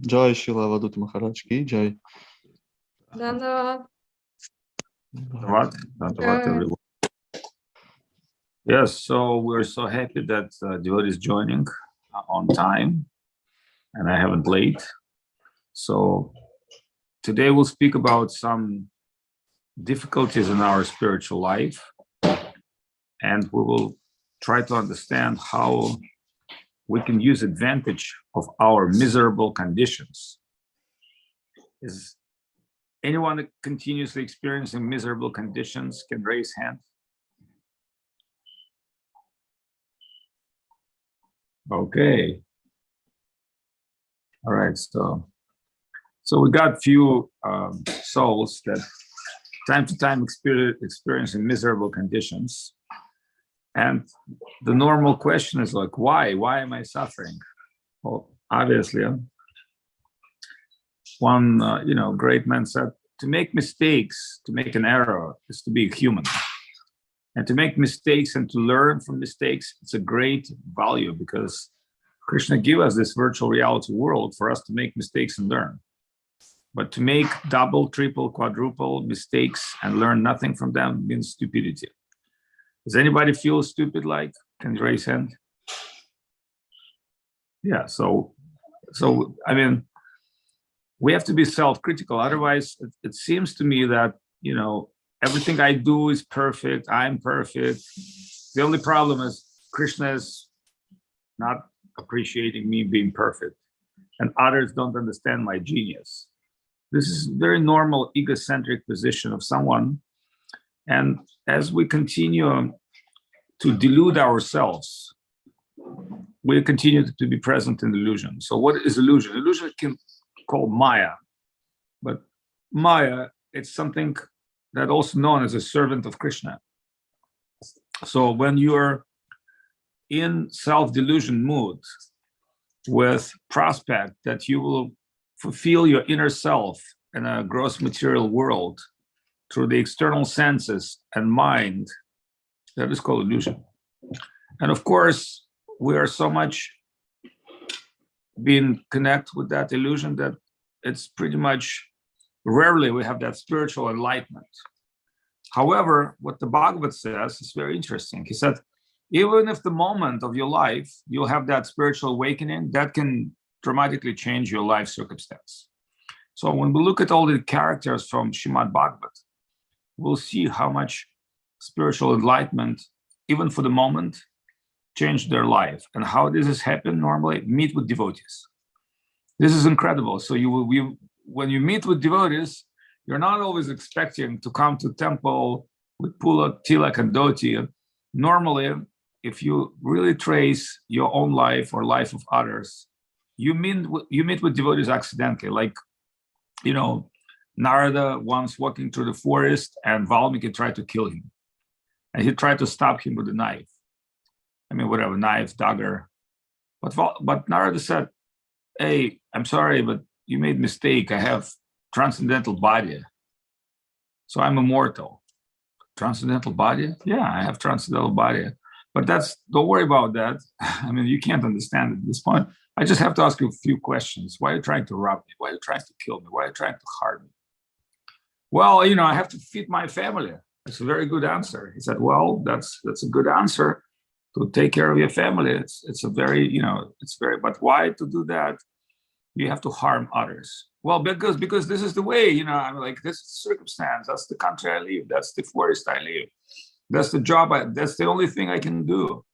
Jai Shila Avadhut Maharaj ki Jai. Dandavad. Dandavad, everyone. Yes, so we're so happy that devotee is joining on time, and I haven't late. So today we'll speak about some difficulties in our spiritual life, and we will try to understand how we can use advantage of our miserable conditions. Is anyone continuously experiencing miserable conditions can raise hand? Okay. All right, so we got few souls that time to time experiencing miserable conditions. And the normal question is like, why? Why am I suffering? Well, obviously, one great man said, to make mistakes, to make an error is to be human. And to make mistakes and to learn from mistakes, it's a great value because Krishna gave us this virtual reality world for us to make mistakes and learn. But to make double, triple, quadruple mistakes and learn nothing from them means stupidity. Does anybody feel stupid like? Can you raise hand? Yeah, so I mean, we have to be self-critical. Otherwise, it seems to me that, everything I do is perfect. I'm perfect. The only problem is Krishna is not appreciating me being perfect, and others don't understand my genius. This is a very normal egocentric position of someone. And as we continue to delude ourselves, we continue to be present in illusion. So what is illusion? Illusion can call Maya, but Maya, it's something that also known as a servant of Krishna. So when you're in self-delusion mood with prospect that you will fulfill your inner self in a gross material world through the external senses and mind, that is called illusion. And of course, we are so much being connected with that illusion that it's pretty much rarely we have that spiritual enlightenment. However, what the Bhagavad says is very interesting. He said, even if the moment of your life, you'll have that spiritual awakening, that can dramatically change your life circumstance. So when we look at all the characters from Srimad Bhagavad, we'll see how much spiritual enlightenment, even for the moment, changed their life. And how this has happened normally, meet with devotees. This is incredible. So when you meet with devotees, you're not always expecting to come to temple with pula, tilak, and dhoti. Normally, if you really trace your own life or life of others, you meet with devotees accidentally. Like, Narada once walking through the forest and Valmiki tried to kill him. And he tried to stab him with a knife. I mean, whatever, knife, dagger. But Narada said, hey, I'm sorry, but you made a mistake. I have transcendental body. So I'm immortal. Transcendental body? Yeah, I have transcendental body. But don't worry about that. I mean, you can't understand at this point. I just have to ask you a few questions. Why are you trying to rob me? Why are you trying to kill me? Why are you trying to harm me? Well, I have to feed my family. It's a very good answer. He said, well, that's a good answer to take care of your family. It's a very, but why to do that? You have to harm others. Well, because this is the way, I'm like, this is the circumstance. That's the country I live. That's the forest I live. That's the job. That's the only thing I can do.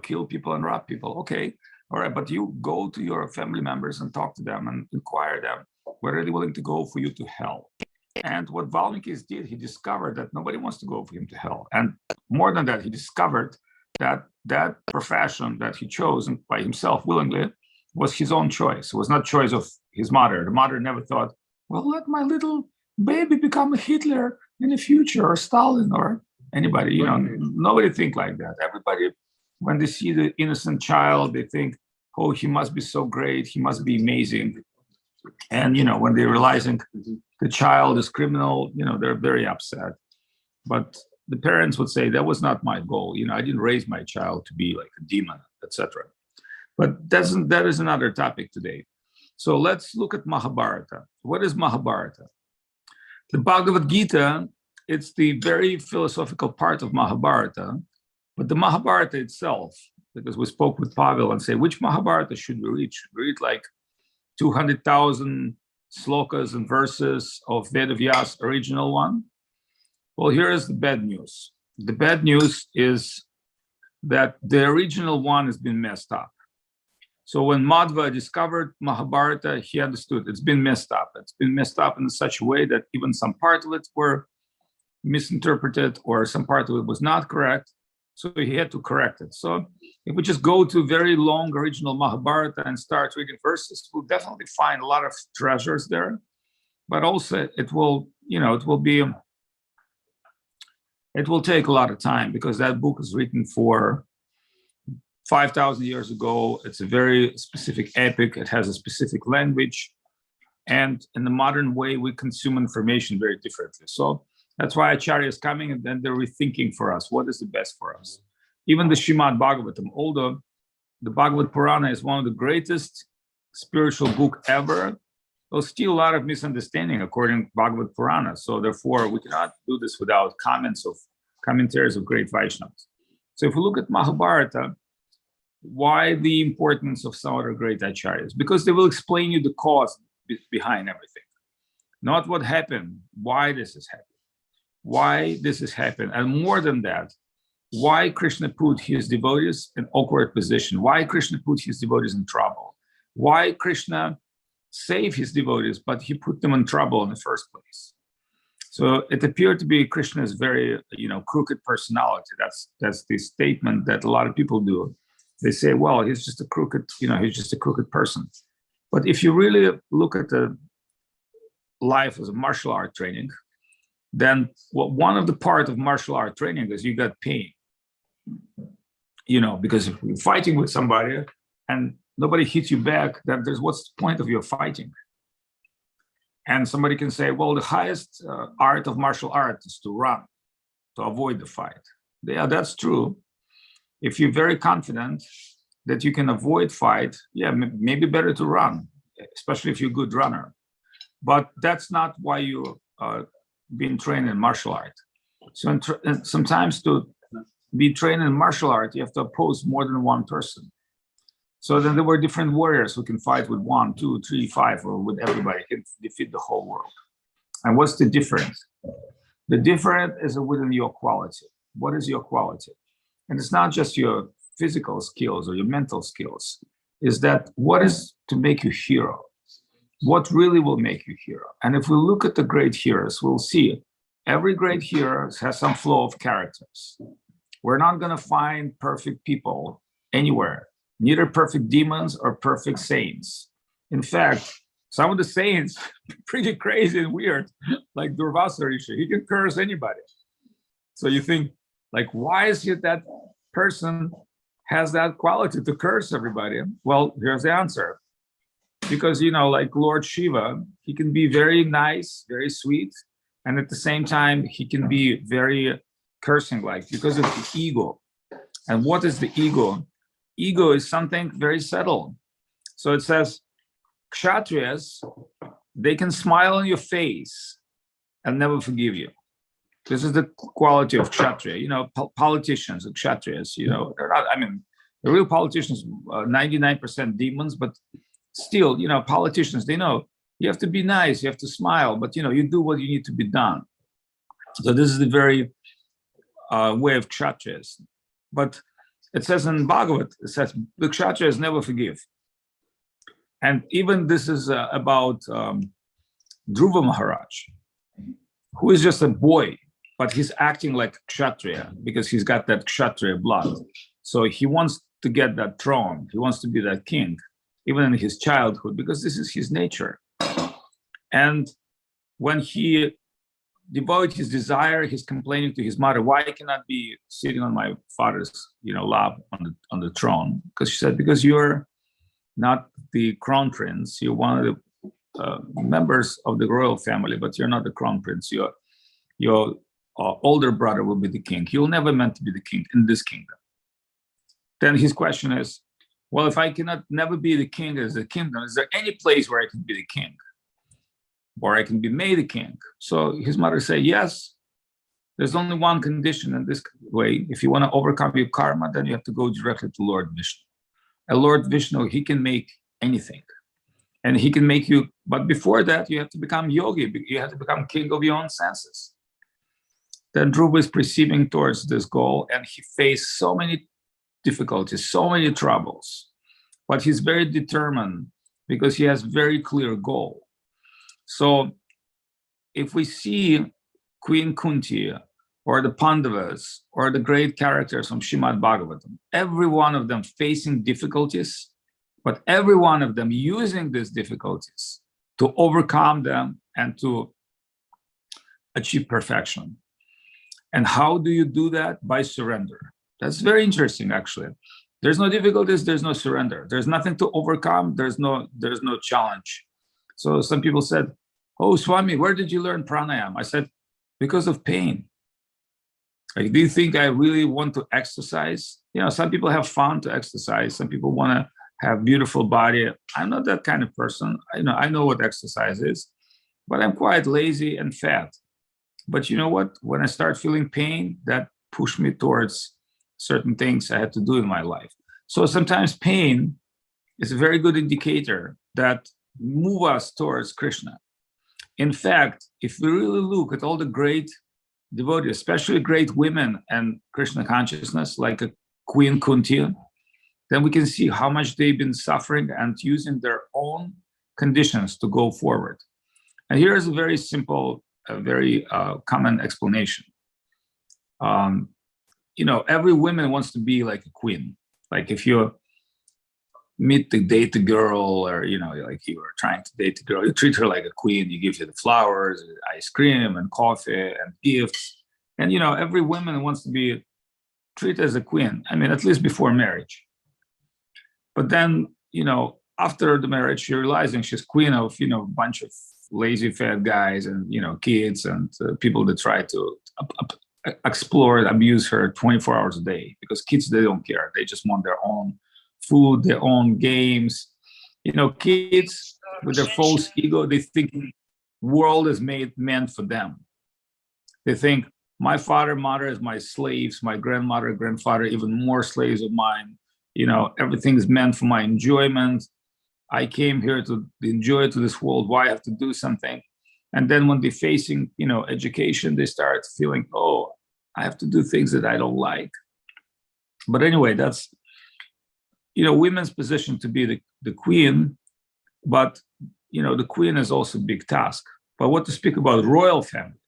Kill people and rob people. Okay. All right. But you go to your family members and talk to them and inquire them whether they're willing to go for you to hell. And what Valmiki did, he discovered that nobody wants to go for him to hell. And more than that, he discovered that that profession that he chose by himself willingly was his own choice. It was not choice of his mother. The mother never thought, well, let my little baby become a Hitler in the future, or Stalin, or anybody. Nobody think like that. Everybody, when they see the innocent child, they think, oh, he must be so great. He must be amazing. And, when they're realizing the child is criminal, they're very upset. But the parents would say, that was not my goal. I didn't raise my child to be like a demon, etc. But that is another topic today. So let's look at Mahabharata. What is Mahabharata? The Bhagavad Gita, it's the very philosophical part of Mahabharata, but the Mahabharata itself, because we spoke with Pavel and say, which Mahabharata should we read? Should we read like 200,000 slokas and verses of Vedavyas original one? Well, here is the bad news. The bad news is that the original one has been messed up. So when Madhva discovered Mahabharata, he understood it's been messed up. It's been messed up in such a way that even some part of it were misinterpreted or some part of it was not correct. So he had to correct it. So if we just go to very long original Mahabharata and start reading verses, we'll definitely find a lot of treasures there. But also it will, it will take a lot of time because that book is written for 5,000 years ago. It's a very specific epic. It has a specific language. And in the modern way, we consume information very differently. So that's why Acharya is coming and then they're rethinking for us, what is the best for us? Even the Srimad Bhagavatam, although the Bhagavad Purana is one of the greatest spiritual book ever, there's still a lot of misunderstanding according to Bhagavad Purana. So therefore, we cannot do this without commentaries of great Vaishnavas. So if we look at Mahabharata, why the importance of some other great acharyas? Because they will explain you the cause behind everything, not what happened, why this is happening, and more than that, why Krishna put his devotees in awkward position, why Krishna put his devotees in trouble, why Krishna saved his devotees, but he put them in trouble in the first place. So it appeared to be Krishna's very, crooked personality. That's the statement that a lot of people do. They say, well, he's just a crooked person. But if you really look at the life as a martial art training, then one of the part of martial art training is you got pain. Because if you're fighting with somebody and nobody hits you back, then what's the point of your fighting? And somebody can say, well, the highest art of martial art is to run, to avoid the fight. Yeah, that's true. If you're very confident that you can avoid fight, yeah, maybe better to run, especially if you're a good runner. But that's not why you being trained in martial art. So sometimes to be trained in martial art, you have to oppose more than one person. So then there were different warriors who can fight with 1, 2, 3, 5, or with everybody, can defeat the whole world. And what's the difference? The difference is within your quality. What is your quality? And it's not just your physical skills or your mental skills. Is that what is to make you hero? What really will make you hero? And if we look at the great heroes, we'll see every great hero has some flow of characters. We're not going to find perfect people anywhere, neither perfect demons or perfect saints. In fact, some of the saints are pretty crazy and weird, like Durvasa Rishi. He can curse anybody. So you think, like, why is it that person has that quality to curse everybody? Well, here's the answer. Because, like Lord Shiva, he can be very nice, very sweet, and at the same time, he can be very cursing-like because of the ego. And what is the ego? Ego is something very subtle. So it says, Kshatriyas, they can smile on your face and never forgive you. This is the quality of Kshatriya. Politicians and Kshatriyas, they're not, the real politicians, 99% demons, but still, politicians, they know you have to be nice, you have to smile, but, you do what you need to be done. So this is the very way of Kshatriyas. But it says in Bhagavad, it says, the Kshatriyas never forgive. And even this is about Dhruva Maharaj, who is just a boy, but he's acting like Kshatriya because he's got that Kshatriya blood. So he wants to get that throne. He wants to be that king, even in his childhood, because this is his nature. And when he devoted his desire, he's complaining to his mother, why I cannot be sitting on my father's, lap on the throne? Because she said, because you're not the crown prince, you're one of the members of the royal family, but you're not the crown prince. Your older brother will be the king. You'll never meant to be the king in this kingdom. Then his question is, well, if I cannot never be the king as a kingdom, is there any place where I can be the king? Or I can be made a king? So his mother said, yes, there's only one condition in this way. If you want to overcome your karma, then you have to go directly to Lord Vishnu. And Lord Vishnu, he can make anything. And he can make you, but before that, you have to become yogi. You have to become king of your own senses. Then Dhruva is perceiving towards this goal, and he faced so many difficulties, so many troubles. But he's very determined because he has very clear goal. So if we see Queen Kunti or the Pandavas or the great characters from Srimad Bhagavatam, every one of them facing difficulties, but every one of them using these difficulties to overcome them and to achieve perfection. And how do you do that? By surrender. That's very interesting, actually. There's no difficulties, there's no surrender. There's nothing to overcome, there's no challenge. So some people said, oh, Swami, where did you learn pranayama? I said, because of pain. Like, do you think I really want to exercise? You know, some people have fun to exercise. Some people want to have beautiful body. I'm not that kind of person. I know what exercise is, but I'm quite lazy and fat. But you know what? When I start feeling pain, that pushed me towards certain things I had to do in my life. So sometimes pain is a very good indicator that move us towards Krishna. In fact, if we really look at all the great devotees, especially great women and Krishna consciousness, like a Queen Kunti, then we can see how much they've been suffering and using their own conditions to go forward. And here is a very simple, very common explanation. You know, every woman wants to be like a queen. Like if you date a girl, or, you know, like you are trying to date a girl, you treat her like a queen, you give her the flowers, ice cream and coffee and gifts. And, you know, every woman wants to be treated as a queen. I mean, at least before marriage. But then, you know, after the marriage, you're realizing she's queen of, you know, a bunch of lazy fat guys and, you know, kids and people that try to explore and abuse her 24 hours a day, because kids, they don't care. They just want their own food, their own games. You know, kids with their false ego, they think world is meant for them. They think my father, mother is my slaves, my grandmother, grandfather, even more slaves of mine. You know, everything is meant for my enjoyment. I came here to enjoy to this world. Why I have to do something? And then when they're facing, you know, education, they start feeling, oh, I have to do things that I don't like. But anyway, that's, you know, women's position to be the queen. But, you know, the queen is also a big task. But what to speak about royal family?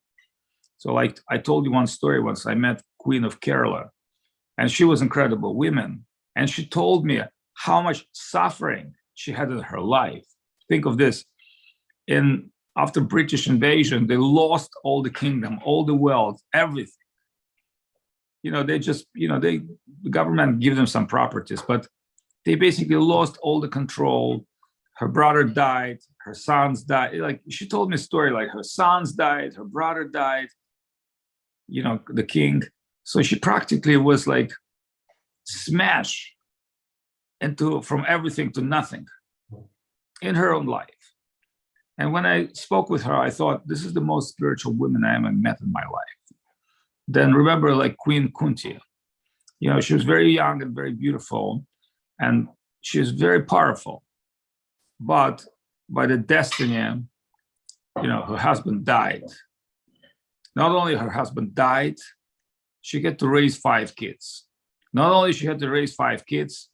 So like I told you one story once, I met Queen of Kerala, and she was incredible woman. And she told me how much suffering she had in her life. Think of this. After British invasion, they lost all the kingdom, all the wealth, everything. You know, they just, you know, the government give them some properties, but they basically lost all the control. Her brother died, her sons died. Like, she told me a story, like her sons died, her brother died, you know, the king. So she practically was like smashed from everything to nothing in her own life. And when I spoke with her, I thought, this is the most spiritual woman I ever met in my life. Then remember, like Queen Kunti, you know, she was very young and very beautiful, and she was very powerful. But by the destiny, you know, her husband died. Not only her husband died, she had to raise 5 kids. Not only she had to raise 5 kids,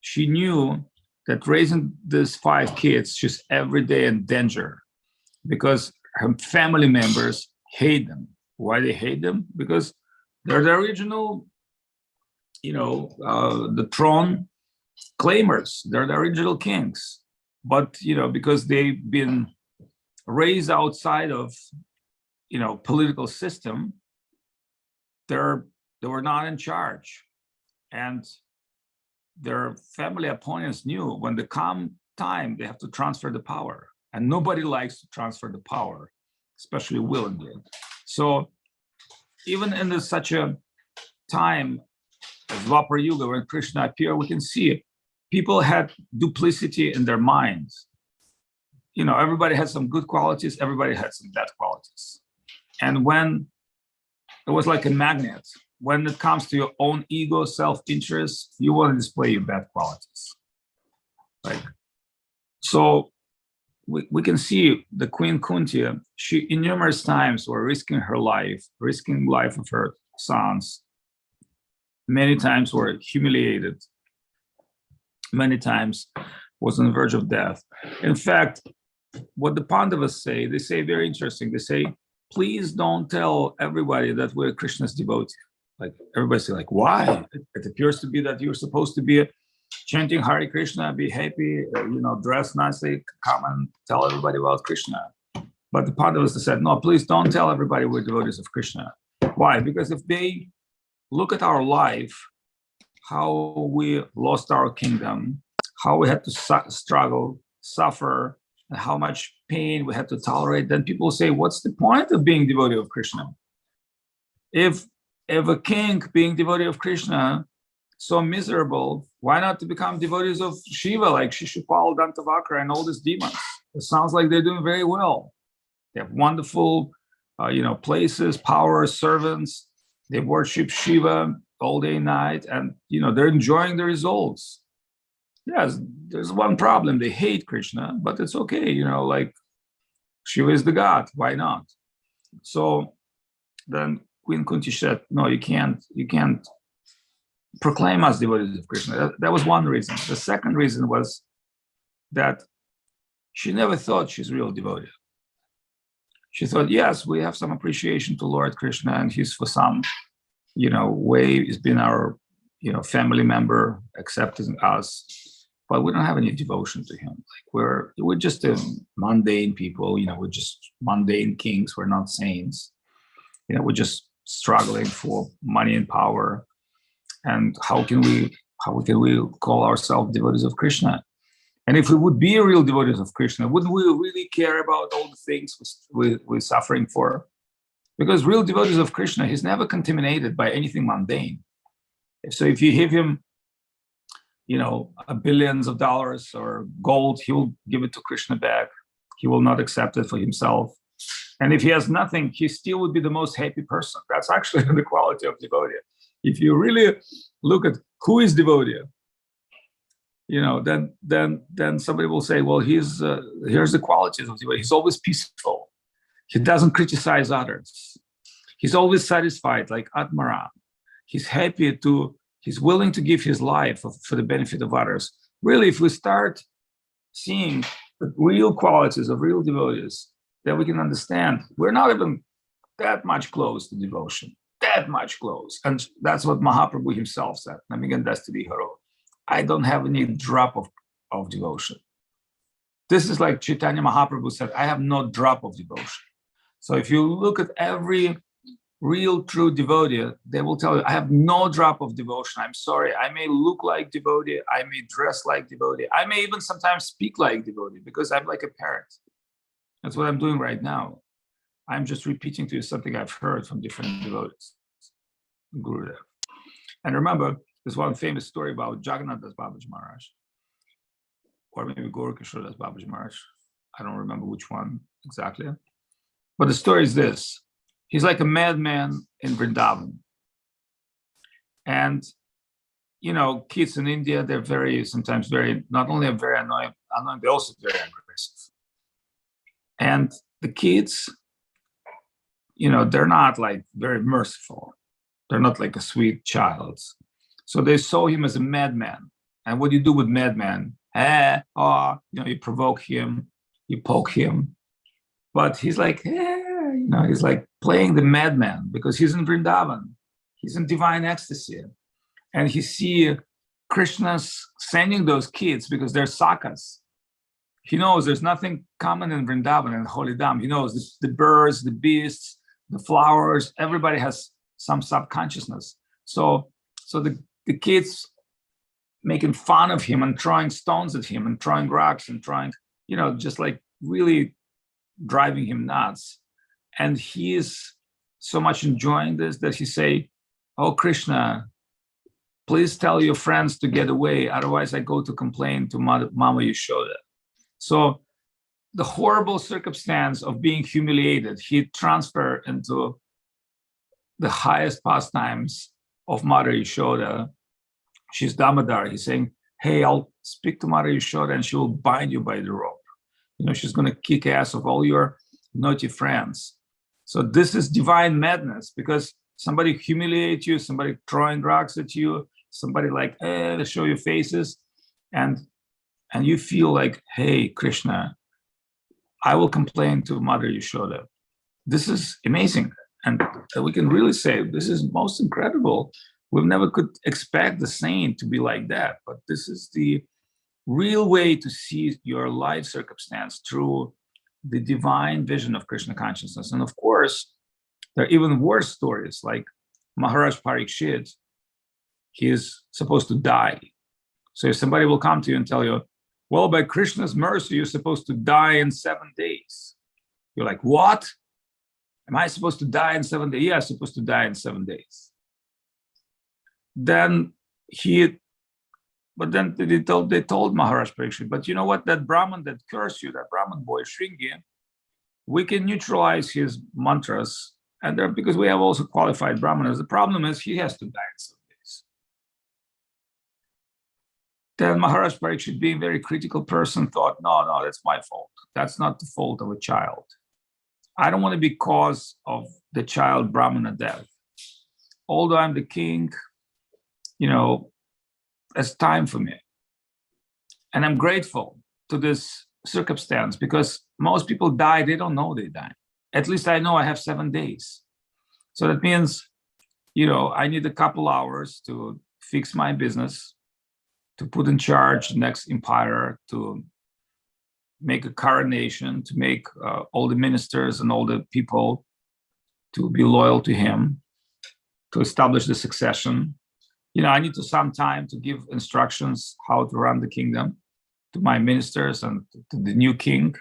she knew that raising these 5 kids, she's every day in danger, because her family members hate them. Why they hate them? Because they're the original, you know, the throne claimers. They're the original kings. But, you know, because they've been raised outside of, you know, political system, they were not in charge. And their family opponents knew when the come time, they have to transfer the power. And nobody likes to transfer the power, especially willingly. So even in such a time as Dwapara Yuga, when Krishna appeared, we can see people had duplicity in their minds. You know, everybody had some good qualities, everybody had some bad qualities. And when it was like a magnet, when it comes to your own ego, self-interest, you want to display your bad qualities. Like, so we can see the Queen Kunti, she in numerous times were risking her life, risking life of her sons. Many times were humiliated. Many times was on the verge of death. In fact, what the Pandavas say, they say very interesting. They say, please don't tell everybody that we're Krishna's devotee. Like everybody say, like, why? It appears to be that you're supposed to be chanting Hare Krishna, be happy, you know, dress nicely, come and tell everybody about Krishna. But the Pandavas said, no, please don't tell everybody we're devotees of Krishna. Why? Because if they look at our life, how we lost our kingdom, how we had to struggle, suffer, and how much pain we had to tolerate, then people say, what's the point of being devotee of Krishna? If a king being devotee of Krishna so miserable, why not to become devotees of Shiva, like Shishupal, Dantavakra, and all these demons? It sounds like they're doing very well. They have wonderful, places, power, servants. They worship Shiva all day and night, and they're enjoying the results. Yes, there's one problem: they hate Krishna, but it's okay. Like Shiva is the god. Why not? So then Queen Kunti said, "No, you can't proclaim us devotees of Krishna." That was one reason. The second reason was that she never thought she's real devotee. She thought, yes, we have some appreciation to Lord Krishna, and he's for some, way he's been our, family member, accepting us, but we don't have any devotion to him. Like we're just a mundane people, we're just mundane kings. We're not saints. We're just struggling for money and power. And how can we call ourselves devotees of Krishna? And if we would be real devotees of Krishna, wouldn't we really care about all the things we're suffering for? Because real devotees of Krishna, he's never contaminated by anything mundane. So if you give him, billions of dollars or gold, he will give it to Krishna back. He will not accept it for himself. And if he has nothing, he still would be the most happy person. That's actually the quality of devotee. If you really look at who is devotee, then somebody will say, well, here's the qualities of devotee. He's always peaceful. He doesn't criticize others. He's always satisfied, like Atmaram. He's he's willing to give his life for the benefit of others. Really, if we start seeing the real qualities of real devotees, then we can understand we're not even that much close to devotion, that much close. And that's what Mahaprabhu himself said, I don't have any drop of devotion. This is like Chaitanya Mahaprabhu said, I have no drop of devotion. So if you look at every real true devotee, they will tell you, I have no drop of devotion. I'm sorry, I may look like devotee, I may dress like devotee, I may even sometimes speak like devotee because I'm like a parrot. That's what I'm doing right now. I'm just repeating to you something I've heard from different devotees. Gurudev. And remember, there's one famous story about Jagannath Das Babaji Maharaj, or maybe Gaurkishore Das Babaji Maharaj. I don't remember which one exactly. But the story is this. He's like a madman in Vrindavan. And, kids in India, they're sometimes not only very annoying, they're also very aggressive. And the kids, they're not like very merciful. They're not like a sweet child. So they saw him as a madman. And what do you do with madman? You provoke him, you poke him. But he's like, he's like playing the madman because he's in Vrindavan. He's in divine ecstasy. And he see Krishna's sending those kids because they're sakas. He knows there's nothing common in Vrindavan and Holy Dham. He knows the birds, the beasts, the flowers, everybody has some subconsciousness. So the kids making fun of him and throwing stones at him and throwing rocks and just like really driving him nuts. And he is so much enjoying this that he say, oh, Krishna, please tell your friends to get away. Otherwise, I go to complain to Mama Yashoda. So the horrible circumstance of being humiliated, he transferred into the highest pastimes of Mother Yashoda. She's Damodar. He's saying, hey, I'll speak to Mother Yashoda and she will bind you by the rope. She's going to kick ass of all your naughty friends. So this is divine madness, because somebody humiliates you, somebody throwing rocks at you, somebody like, show your faces. And you feel like, hey, Krishna, I will complain to Mother Yashoda. This is amazing. And we can really say this is most incredible. We never could expect the saint to be like that. But this is the real way to see your life circumstance through the divine vision of Krishna consciousness. And of course, there are even worse stories, like Maharaj Parikshit. He is supposed to die. So if somebody will come to you and tell you, well, by Krishna's mercy, you're supposed to die in 7 days. You're like, what? Am I supposed to die in 7 days? Yeah, I'm supposed to die in 7 days. Then they told Maharaj Parikshit, but you know what? That Brahman that cursed you, that Brahman boy, Shringi, we can neutralize his mantras. And because we have also qualified Brahmanas, the problem is he has to die in 7 days. Then Maharaj Parikshit, being a very critical person, thought, no, that's my fault. That's not the fault of a child. I don't want to be cause of the child Brahmana death. Although I'm the king, it's time for me. And I'm grateful to this circumstance, because most people die, they don't know they die. At least I know I have 7 days. So that means, I need a couple hours to fix my business, to put in charge the next empire, to make a coronation, to make all the ministers and all the people to be loyal to him, to establish the succession. I need some time to give instructions how to run the kingdom to my ministers and to the new king.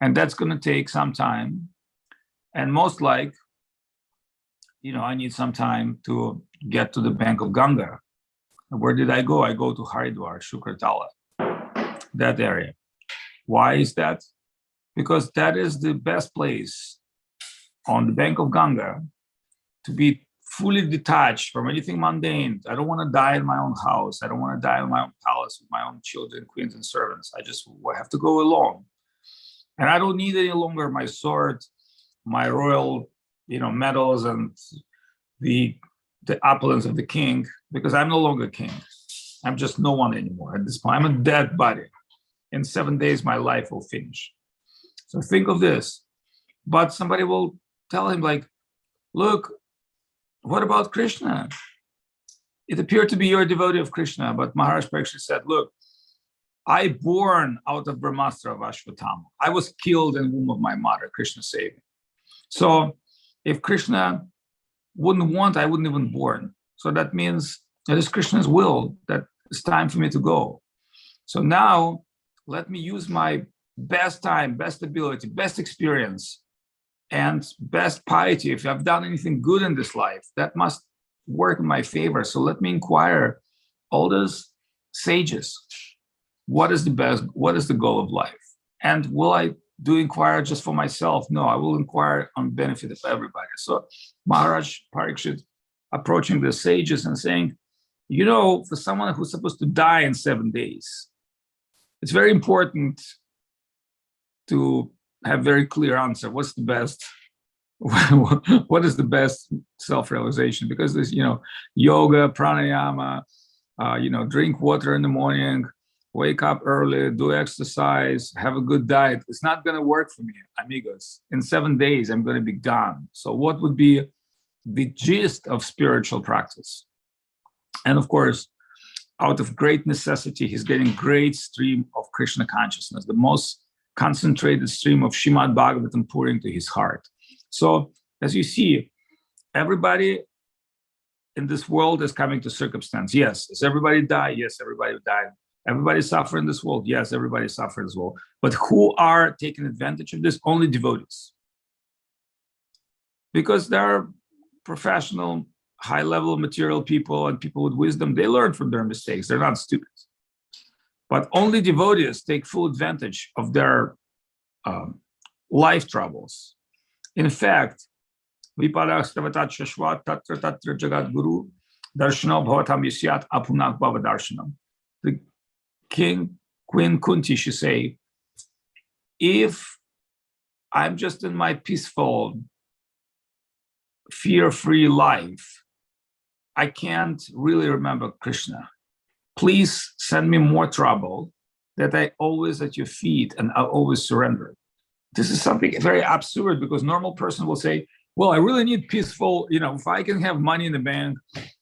And that's going to take some time. And most like, I need some time to get to the bank of Ganga. Where did I go? I go to Haridwar, Shukratala, that area. Why is that? Because that is the best place on the bank of Ganga to be fully detached from anything mundane. I don't want to die in my own house. I don't want to die in my own palace with my own children, queens, and servants. I just have to go alone. And I don't need any longer my sword, my royal, medals, and the opulence of the king, because I'm no longer king. I'm just no one anymore at this point. I'm a dead body. In 7 days, my life will finish. So think of this. But somebody will tell him, like, look, what about Krishna? It appeared to be you're a devotee of Krishna, but Maharaj Parikshit said, look, I born out of Brahmastra of Ashwatthama. I was killed in the womb of my mother. Krishna saved me. So if Krishna wouldn't want, I wouldn't even born. So that means that it's Krishna's will that it's time for me to go. So now let me use my best time, best ability, best experience, and best piety. If I've done anything good in this life, that must work in my favor. So let me inquire all those sages. What is the best? What is the goal of life? And will I do inquire just for myself? No, I will inquire on benefit of everybody. So Maharaj Parikshit approaching the sages and saying, for someone who's supposed to die in 7 days, it's very important to have very clear answer. What's the best? What is the best self-realization? Because there's, yoga, pranayama, drink water in the morning, wake up early, do exercise, have a good diet. It's not going to work for me, amigos. In 7 days, I'm going to be gone. So what would be the gist of spiritual practice? And of course, out of great necessity, he's getting great stream of Krishna consciousness, the most concentrated stream of Srimad Bhagavatam pouring to his heart. So as you see, everybody in this world is coming to circumstance. Yes, does everybody die? Yes, everybody died. Everybody suffer in this world. Yes, everybody suffer as well. But who are taking advantage of this? Only devotees. Because there are professional high-level material people and people with wisdom, they learn from their mistakes. They're not stupid. But only devotees take full advantage of their life troubles. In fact, Vipadastavatat Shashvat Tatra Tatra Jagat Guru Darshana Bhavatam Yasyat Apunak Bhava Darshanam. The Queen Kunti should say, if I'm just in my peaceful, fear-free life, I can't really remember Krishna. Please send me more trouble that I always at your feet and I always surrender. This is something very absurd because normal person will say, well, I really need peaceful, if I can have money in the bank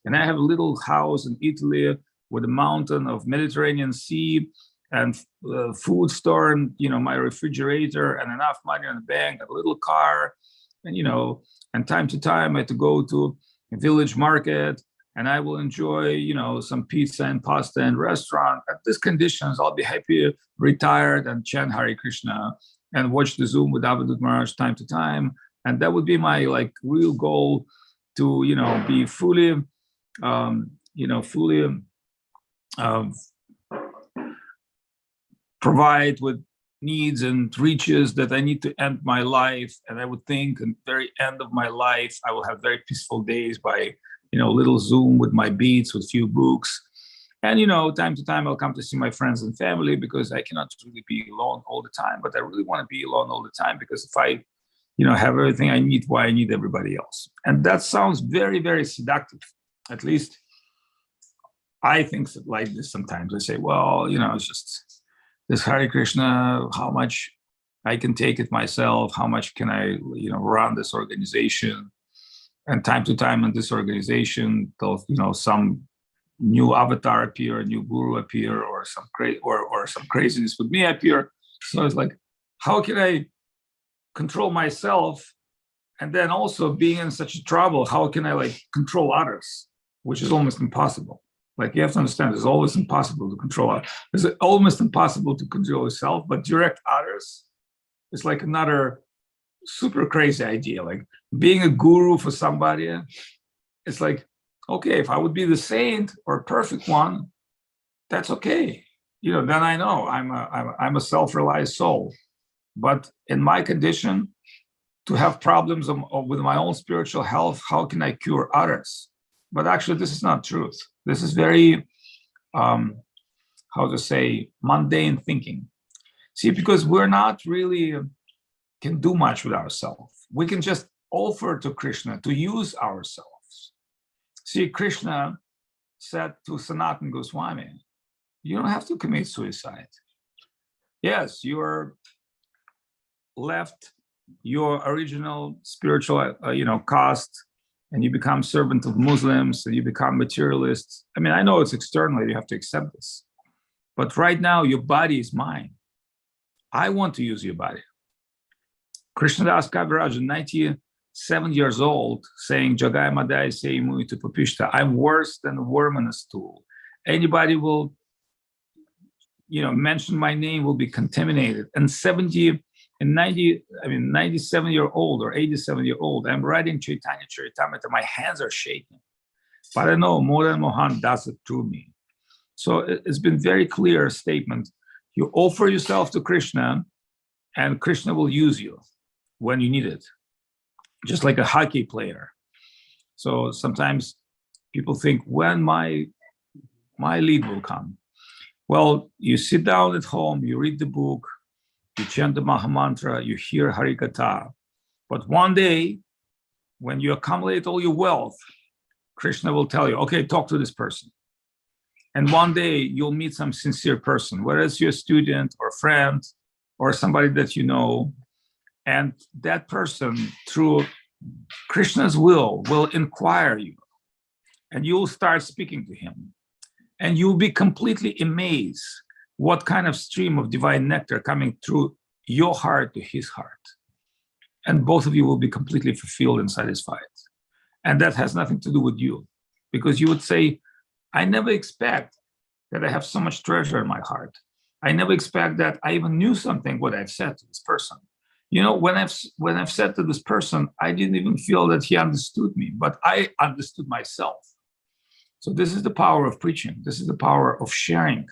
and I have a little house in Italy with a mountain of Mediterranean Sea and food store and, my refrigerator and enough money in the bank, a little car, and, and time to time I have to go to a village market and I will enjoy, some pizza and pasta and restaurant. At these conditions, I'll be happy, retired and chant Hare Krishna and watch the Zoom with Avadhut Maharaj time to time. And that would be my real goal to, be fully, provide with needs and riches that I need to end my life. And I would think at the very end of my life, I will have very peaceful days by, little Zoom with my beats, with few books. And, time to time, I'll come to see my friends and family because I cannot really be alone all the time. But I really want to be alone all the time because if I, have everything I need, why I need everybody else. And that sounds very, very seductive. At least I think like this sometimes. I say, well, it's just this Hare Krishna, how much I can take it myself, how much can I, run this organization. And time to time in this organization, some new avatar appear, a new guru appear, or some craziness with me appear. So it's like, how can I control myself? And then also being in such trouble, how can I control others, which is almost impossible. You have to understand, it's always impossible to control others. It's almost impossible to control yourself, but direct others is another super crazy idea. Being a guru for somebody, it's okay, if I would be the saint or perfect one, that's okay. Then I know I'm a self-realized soul. But in my condition, to have problems with my own spiritual health, how can I cure others? But actually, this is not truth. This is very, mundane thinking. See, because we're not really can do much with ourselves. We can just offer to Krishna to use ourselves. See, Krishna said to Sanatana Goswami, you don't have to commit suicide. Yes, you're left your original spiritual, caste, and you become servant of Muslims, and you become materialists. I mean, I know it's externally, you have to accept this. But right now, your body is mine. I want to use your body. Krishnadas Kaviraj, 97 years old, saying, Jagai Madai Sei Mui to Papishta, I'm worse than a worm in a stool. Anybody will, mention my name will be contaminated. And 97-year-old or 87-year-old, I'm writing Chaitanya Charitamrita, my hands are shaking. But I know Mohan Mohan does it through me. So it's been very clear statement. You offer yourself to Krishna, and Krishna will use you when you need it, just like a hockey player. So sometimes people think, when my lead will come? Well, you sit down at home, you read the book, you chant the Mahamantra, you hear Harikatha. But one day, when you accumulate all your wealth, Krishna will tell you, okay, talk to this person. And one day you'll meet some sincere person, whether it's your student or friend or somebody that you know. And that person, through Krishna's will inquire you. And you'll start speaking to him. And you'll be completely amazed what kind of stream of divine nectar coming through your heart to his heart. And both of you will be completely fulfilled and satisfied. And that has nothing to do with you. Because you would say, I never expect that I have so much treasure in my heart. I never expect that I even knew something what I've said to this person. You know, when I've said to this person, I didn't even feel that he understood me, but I understood myself. So this is the power of preaching. This is the power of sharing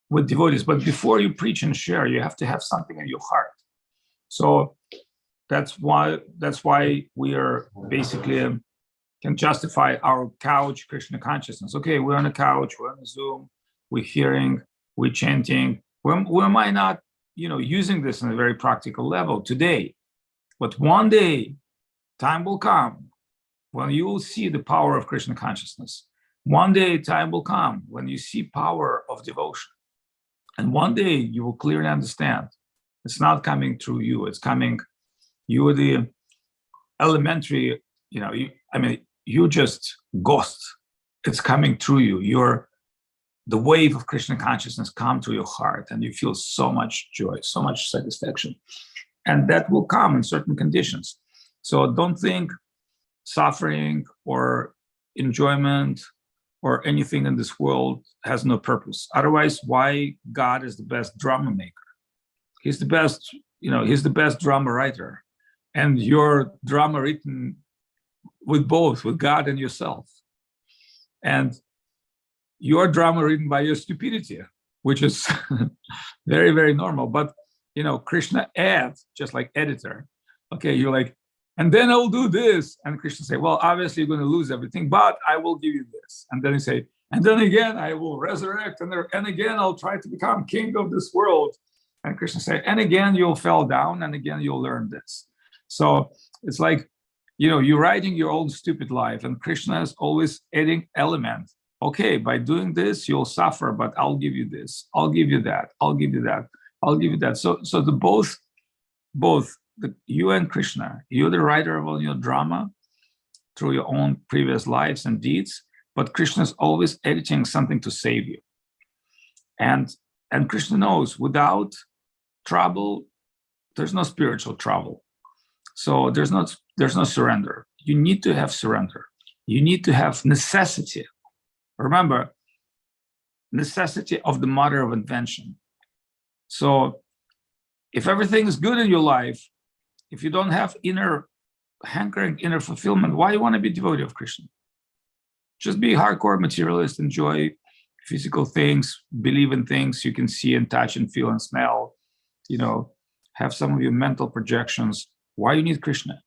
with devotees. But before you preach and share, you have to have something in your heart. So that's why we are basically can justify our couch Krishna consciousness. Okay, we're on a couch, we're on a Zoom, we're hearing, we're chanting. We might not, using this on a very practical level today, but one day, time will come when you will see the power of Krishna consciousness. One day, time will come when you see power of devotion, and one day you will clearly understand it's not coming through you. It's coming. You are the elementary. You're just ghost. It's coming through you. You're the wave of Krishna consciousness come to your heart, and you feel so much joy, so much satisfaction. And that will come in certain conditions. So don't think suffering or enjoyment or anything in this world has no purpose. Otherwise, why God is the best drama maker? He's the best, he's the best drama writer. And your drama written with both, with God and yourself. And your drama written by your stupidity, which is very, very normal. But, Krishna adds, just like editor. Okay, you're like, and then I'll do this. And Krishna say, well, obviously you're going to lose everything, but I will give you this. And then you say, and then again, I will resurrect. And again, I'll try to become king of this world. And Krishna say, and again, you'll fall down. And again, you'll learn this. So it's like, you're writing your own stupid life, and Krishna is always adding elements. Okay, by doing this, you'll suffer, but I'll give you this. I'll give you that. I'll give you that. I'll give you that. So the both you and Krishna, you're the writer of all your drama through your own previous lives and deeds, but Krishna is always editing something to save you. And Krishna knows without trouble, there's no spiritual trouble. So there's no surrender. You need to have surrender. You need to have necessity. Remember, necessity of the mother of invention. So if everything is good in your life, if you don't have inner hankering, inner fulfillment, why you want to be devotee of Krishna? Just be hardcore materialist, enjoy physical things, believe in things you can see and touch and feel and smell, have some of your mental projections. Why you need Krishna?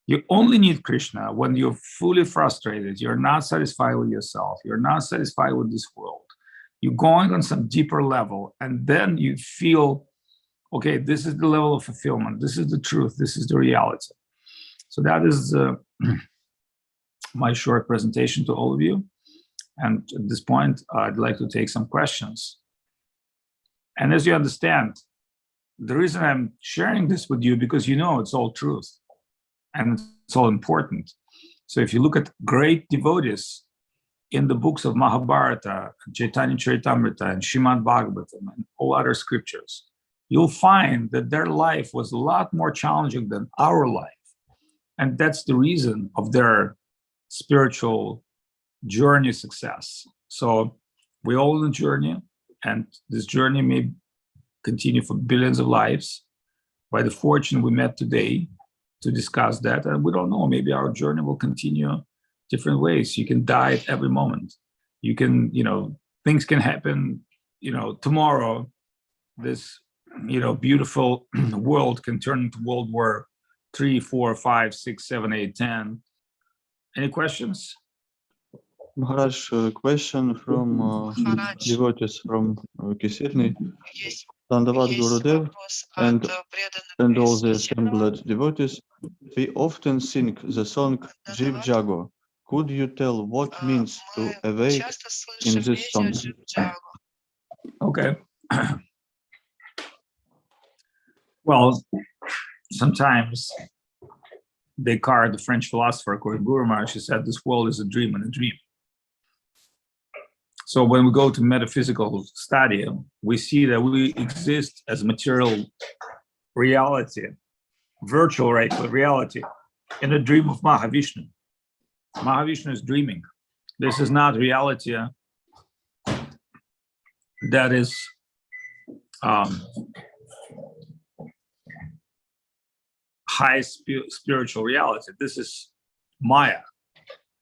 You only need Krishna when you're fully frustrated, you're not satisfied with yourself, you're not satisfied with this world. You're going on some deeper level, and then you feel, okay, this is the level of fulfillment, this is the truth, this is the reality. So that is my short presentation to all of you. And at this point, I'd like to take some questions. And as you understand, the reason I'm sharing this with you, because it's all truth and it's all important. So if you look at great devotees in the books of Mahabharata, Chaitanya Charitamrita, and Srimad Bhagavatam, and all other scriptures, you'll find that their life was a lot more challenging than our life. And that's the reason of their spiritual journey success. So we're all on a journey, and this journey may continue for billions of lives. By the fortune we met today to discuss that, and we don't know, maybe our journey will continue different ways. You can die at every moment. You can, things can happen, tomorrow. This, beautiful world can turn into World War 3, 4, 5, 6, 7, 8, 10. Any questions? Maharaj, question from Maharaj, devotees from Kisirni. есть Dandavat Gurudev вопрос and, от and all преданных the из Kisirna. assembled devotees. We often sing the song jiv-jago. Could you tell what means to Мы awake часто in слышим this песню song? jiv-jago. Okay. Well, sometimes Descartes, the French philosopher, according to Guru Maharaj, he said this world is a dream and a dream. So when we go to metaphysical study, we see that we exist as material reality, virtual reality, in a dream of Mahavishnu. Mahavishnu is dreaming. This is not reality that is high spiritual reality. This is Maya.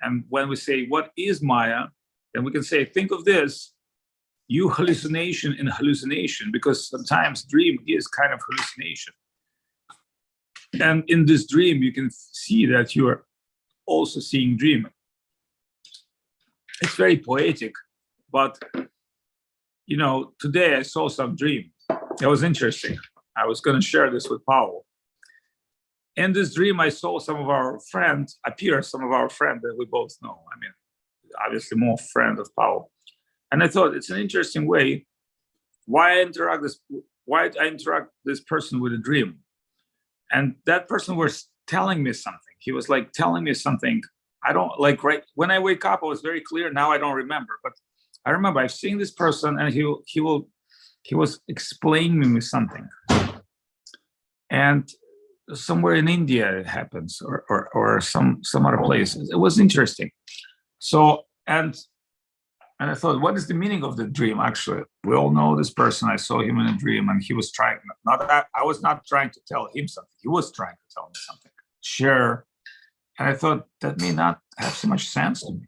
And when we say, what is Maya? Then we can say, think of this, you hallucination in hallucination, because sometimes dream is kind of hallucination. And in this dream, you can see that you are also seeing dream. It's very poetic, but you know, today I saw some dream. It was interesting. I was going to share this with Paul. In this dream, I saw some of our friends appear, some of our friends that we both know. I mean, obviously more friend of Paul. And I thought it's an interesting way why I interact this person with a dream. And that person was telling me something. He was like telling me something. I don't like, right when I wake up, it was very clear. Now I don't remember, but I remember I've seen this person, and he was explaining me something. And somewhere in India it happens, or some other place. It was interesting. So and I thought, what is the meaning of the dream? Actually, we all know this person. I saw him in a dream, and he was trying. Not that I was not trying to tell him something. He was trying to tell me something. Share. And I thought that may not have so much sense to me.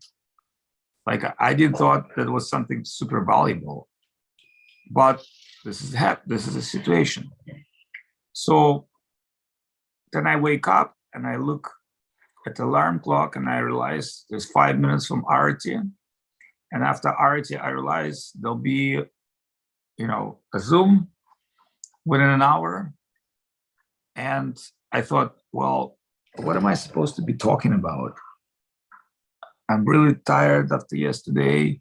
Like I didn't thought that was something super valuable, but this is a situation. So then I wake up and I look at the alarm clock, and I realize there's 5 minutes from Arati. And after Arati, I realize there'll be, you know, a Zoom within an hour. And I thought, well, what am I supposed to be talking about? I'm really tired after yesterday.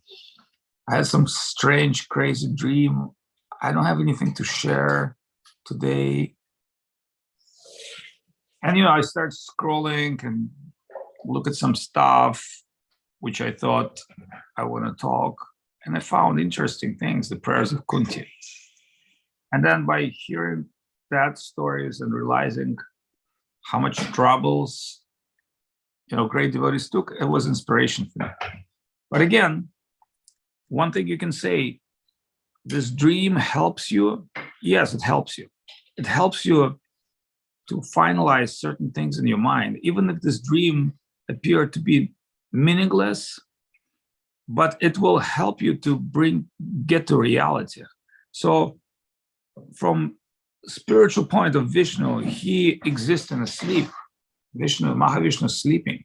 I had some strange, crazy dream. I don't have anything to share today. And, you know, I start scrolling and look at some stuff, which I thought I want to talk. And I found interesting things, the prayers of Kunti. And then by hearing that stories and realizing how much troubles, you know, great devotees took, it was inspiration for me. But again, one thing you can say, this dream helps you. Yes, it helps you. It helps you to finalize certain things in your mind, even if this dream appeared to be meaningless, but it will help you to get to reality. So from spiritual point of Vishnu, he exists in a sleep. Vishnu, Mahavishnu sleeping.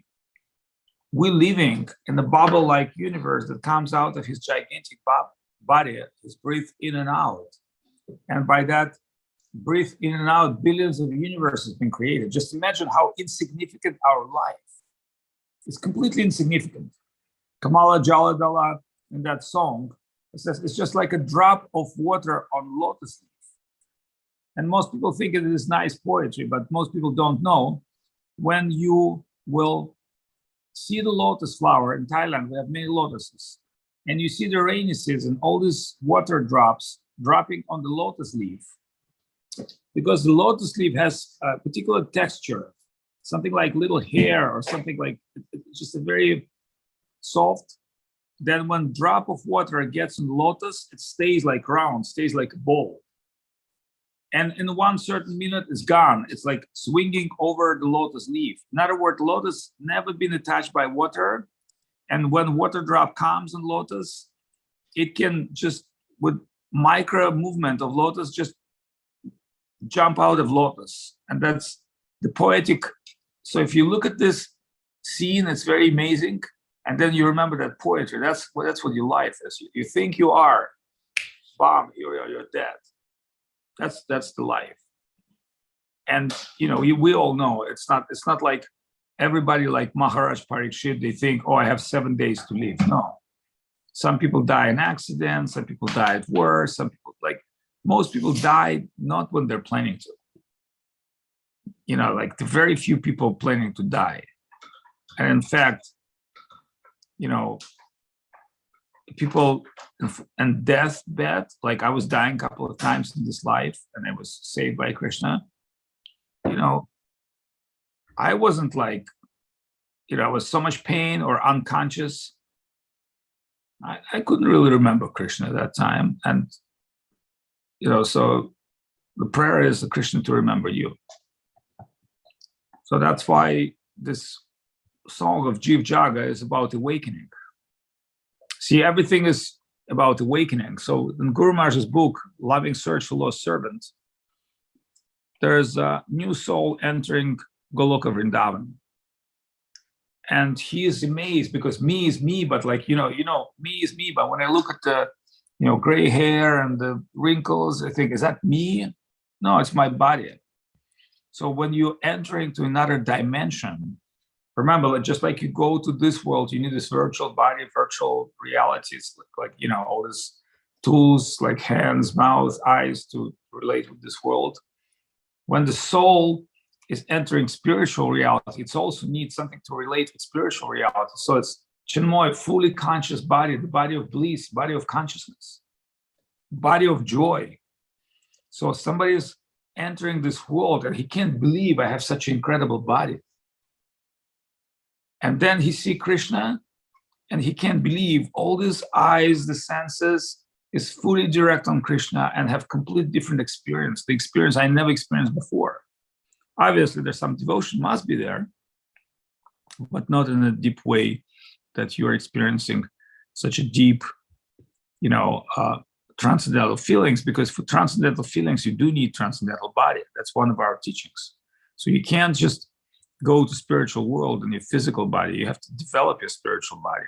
We're living in a bubble-like universe that comes out of his gigantic body, his breath in and out. And by that breath in and out, billions of universes have been created. Just imagine how insignificant our life is. Completely insignificant. Kamala Jaladala in that song, it says it's just like a drop of water on lotus leaf. And most people think it is nice poetry, but most people don't know. When you will see the lotus flower in Thailand, we have many lotuses, and you see the rainy season, all these water drops dropping on the lotus leaf, because the lotus leaf has a particular texture, something like little hair or something like, it's just a very soft. Then when drop of water gets in the lotus, it stays like round, stays like a ball. And in one certain minute, it's gone. It's like swinging over the lotus leaf. In other words, lotus never been attached by water. And when water drop comes in lotus, it can just, with micro movement of lotus, just jump out of lotus. And that's the poetic. So if you look at this scene, it's very amazing. And then you remember that poetry. That's what your life is. You think you are, bomb, you're dead. That's the life. And you know, we all know it's not like everybody like Maharaj Parikshit, they think, oh, I have 7 days to live. No. Some people die in accidents, some people die at war, some people, like most people die not when they're planning to. You know, like the very few people planning to die. And in fact, you know, people and deathbed, like I was dying a couple of times in this life and I was saved by Krishna. You know, I wasn't like, you know, I was so much pain or unconscious. I couldn't really remember Krishna at that time. And, you know, so the prayer is the Krishna to remember you. So that's why this song of jiv-jago is about awakening. See, everything is about awakening. So in Guru Maharaj's book, Loving Search for Lost Servant, there's a new soul entering Goloka Vrindavan. And he is amazed because me is me, but like, me is me. But when I look at the, gray hair and the wrinkles, I think, is that me? No, it's my body. So when you enter into another dimension, remember, just like you go to this world, you need this virtual body, virtual realities, like all these tools like hands, mouth, eyes to relate with this world. When the soul is entering spiritual reality, it also needs something to relate with spiritual reality. So it's Chinmoy, fully conscious body, the body of bliss, body of consciousness, body of joy. So somebody is entering this world and he can't believe I have such an incredible body. And then he sees Krishna and he can't believe all these eyes, the senses is fully direct on Krishna and have complete different experience, the experience I never experienced before. Obviously, there's some devotion must be there, but not in a deep way that you're experiencing such a deep, transcendental feelings, because for transcendental feelings, you do need transcendental body. That's one of our teachings. So you can't just go to spiritual world in your physical body. You have to develop your spiritual body.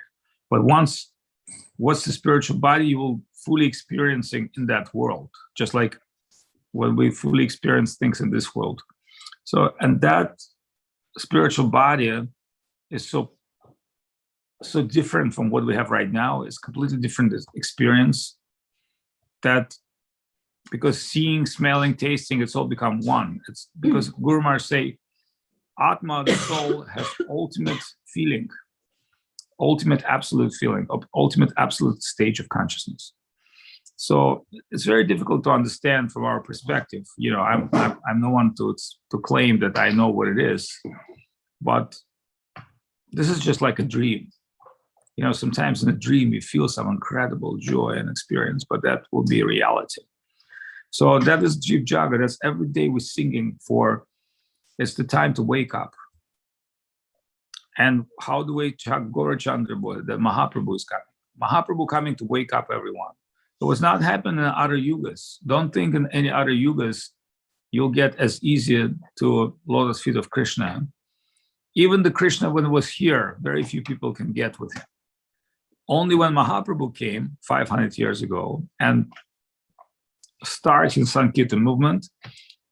But what's the spiritual body, you will fully experiencing in that world, just like when we fully experience things in this world. So, and that spiritual body is so different from what we have right now. It's completely different experience, that because seeing, smelling, tasting, it's all become one. It's because Guru Maharaj say, Atma, the soul, has ultimate feeling, ultimate absolute feeling, ultimate absolute stage of consciousness. So it's very difficult to understand from our perspective. I'm no one to claim that I know what it is, but this is just like a dream. Sometimes in a dream you feel some incredible joy and experience, but that will be a reality. So that is jiv-jago. That's every day we're singing for. It's the time to wake up. And how do we Gaura Chandra Boy, that Mahaprabhu is coming? Mahaprabhu coming to wake up everyone. It was not happening in other yugas. Don't think in any other yugas you'll get as easy to lotus feet of Krishna. Even the Krishna, when it was here, very few people can get with him. Only when Mahaprabhu came 500 years ago and started Sankirtan movement,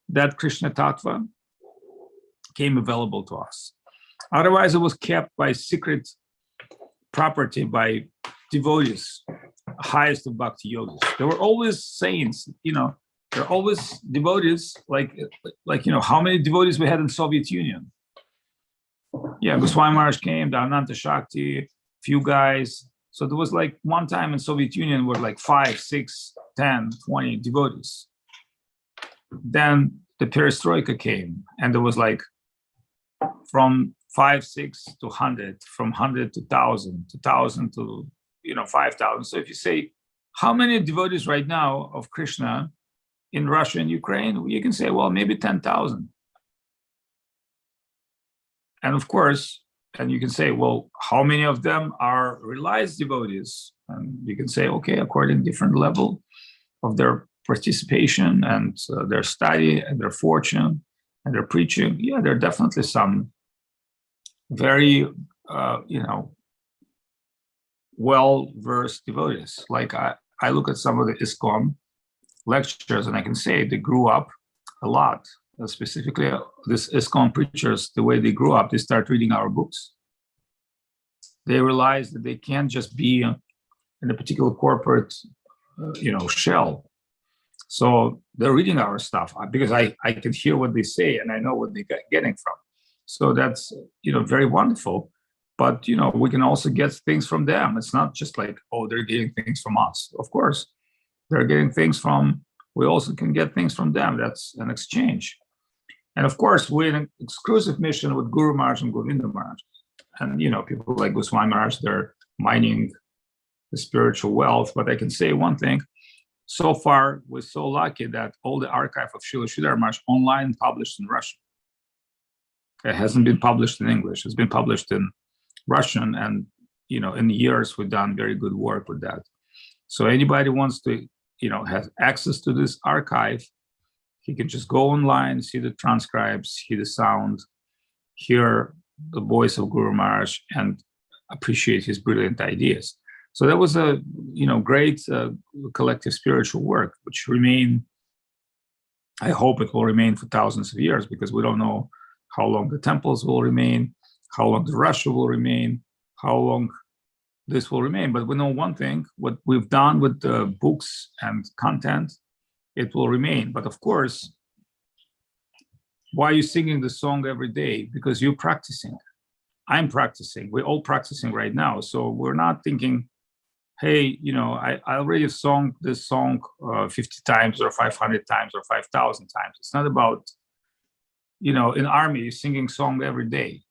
that Krishna Tattva came available to us. Otherwise, it was kept by secret property by devotees, highest of bhakti yogis. There were always saints, there are always devotees, like how many devotees we had in Soviet Union. Yeah, Goswami Maharaj came, the Ananta Shakti, few guys. So there was like one time in Soviet Union were like 5, 6, 10, 20 devotees. Then the perestroika came and there was like from 5, 6 to 100, from 100 to 1,000, to 1,000 to 5,000. So if you say, how many devotees right now of Krishna in Russia and Ukraine, you can say, well, maybe 10,000. And of course, and you can say, well, how many of them are realized devotees? And you can say, okay, according to different level of their participation and their study and their fortune and their preaching, yeah, there are definitely some very, well-versed devotees. Like I look at some of the ISKCON lectures and I can say they grew up a lot. Specifically, this ISKCON preachers, the way they grew up, they start reading our books. They realize that they can't just be in a particular corporate, shell. So they're reading our stuff because I can hear what they say and I know what they're getting from. So that's, very wonderful. But, we can also get things from them. It's not just like, oh, they're getting things from us. Of course, they're getting things from, we also can get things from them. That's an exchange. And of course, we're in an exclusive mission with Guru Maharaj and Govinda Maharaj. And, people like Goswami Maharaj, they're mining the spiritual wealth. But I can say one thing. So far, we're so lucky that all the archive of Srila Sridhar Maharaj online published in Russian. It hasn't been published in English. It's been published in Russian, and in years we've done very good work with that. So anybody wants to, has access to this archive, he can just go online, see the transcribes, hear the sound, hear the voice of Guru Maharaj, and appreciate his brilliant ideas. So that was a great collective spiritual work, which I hope it will remain for thousands of years, because we don't know how long the temples will remain, how long the Russia will remain, how long this will remain. But we know one thing: what we've done with the books and content, it will remain. But of course, why are you singing the song every day? Because you're practicing. I'm practicing. We're all practicing right now. So we're not thinking, hey, I already sung this song 50 times or 500 times or 5,000 times. It's not about, in army, you're singing song every day.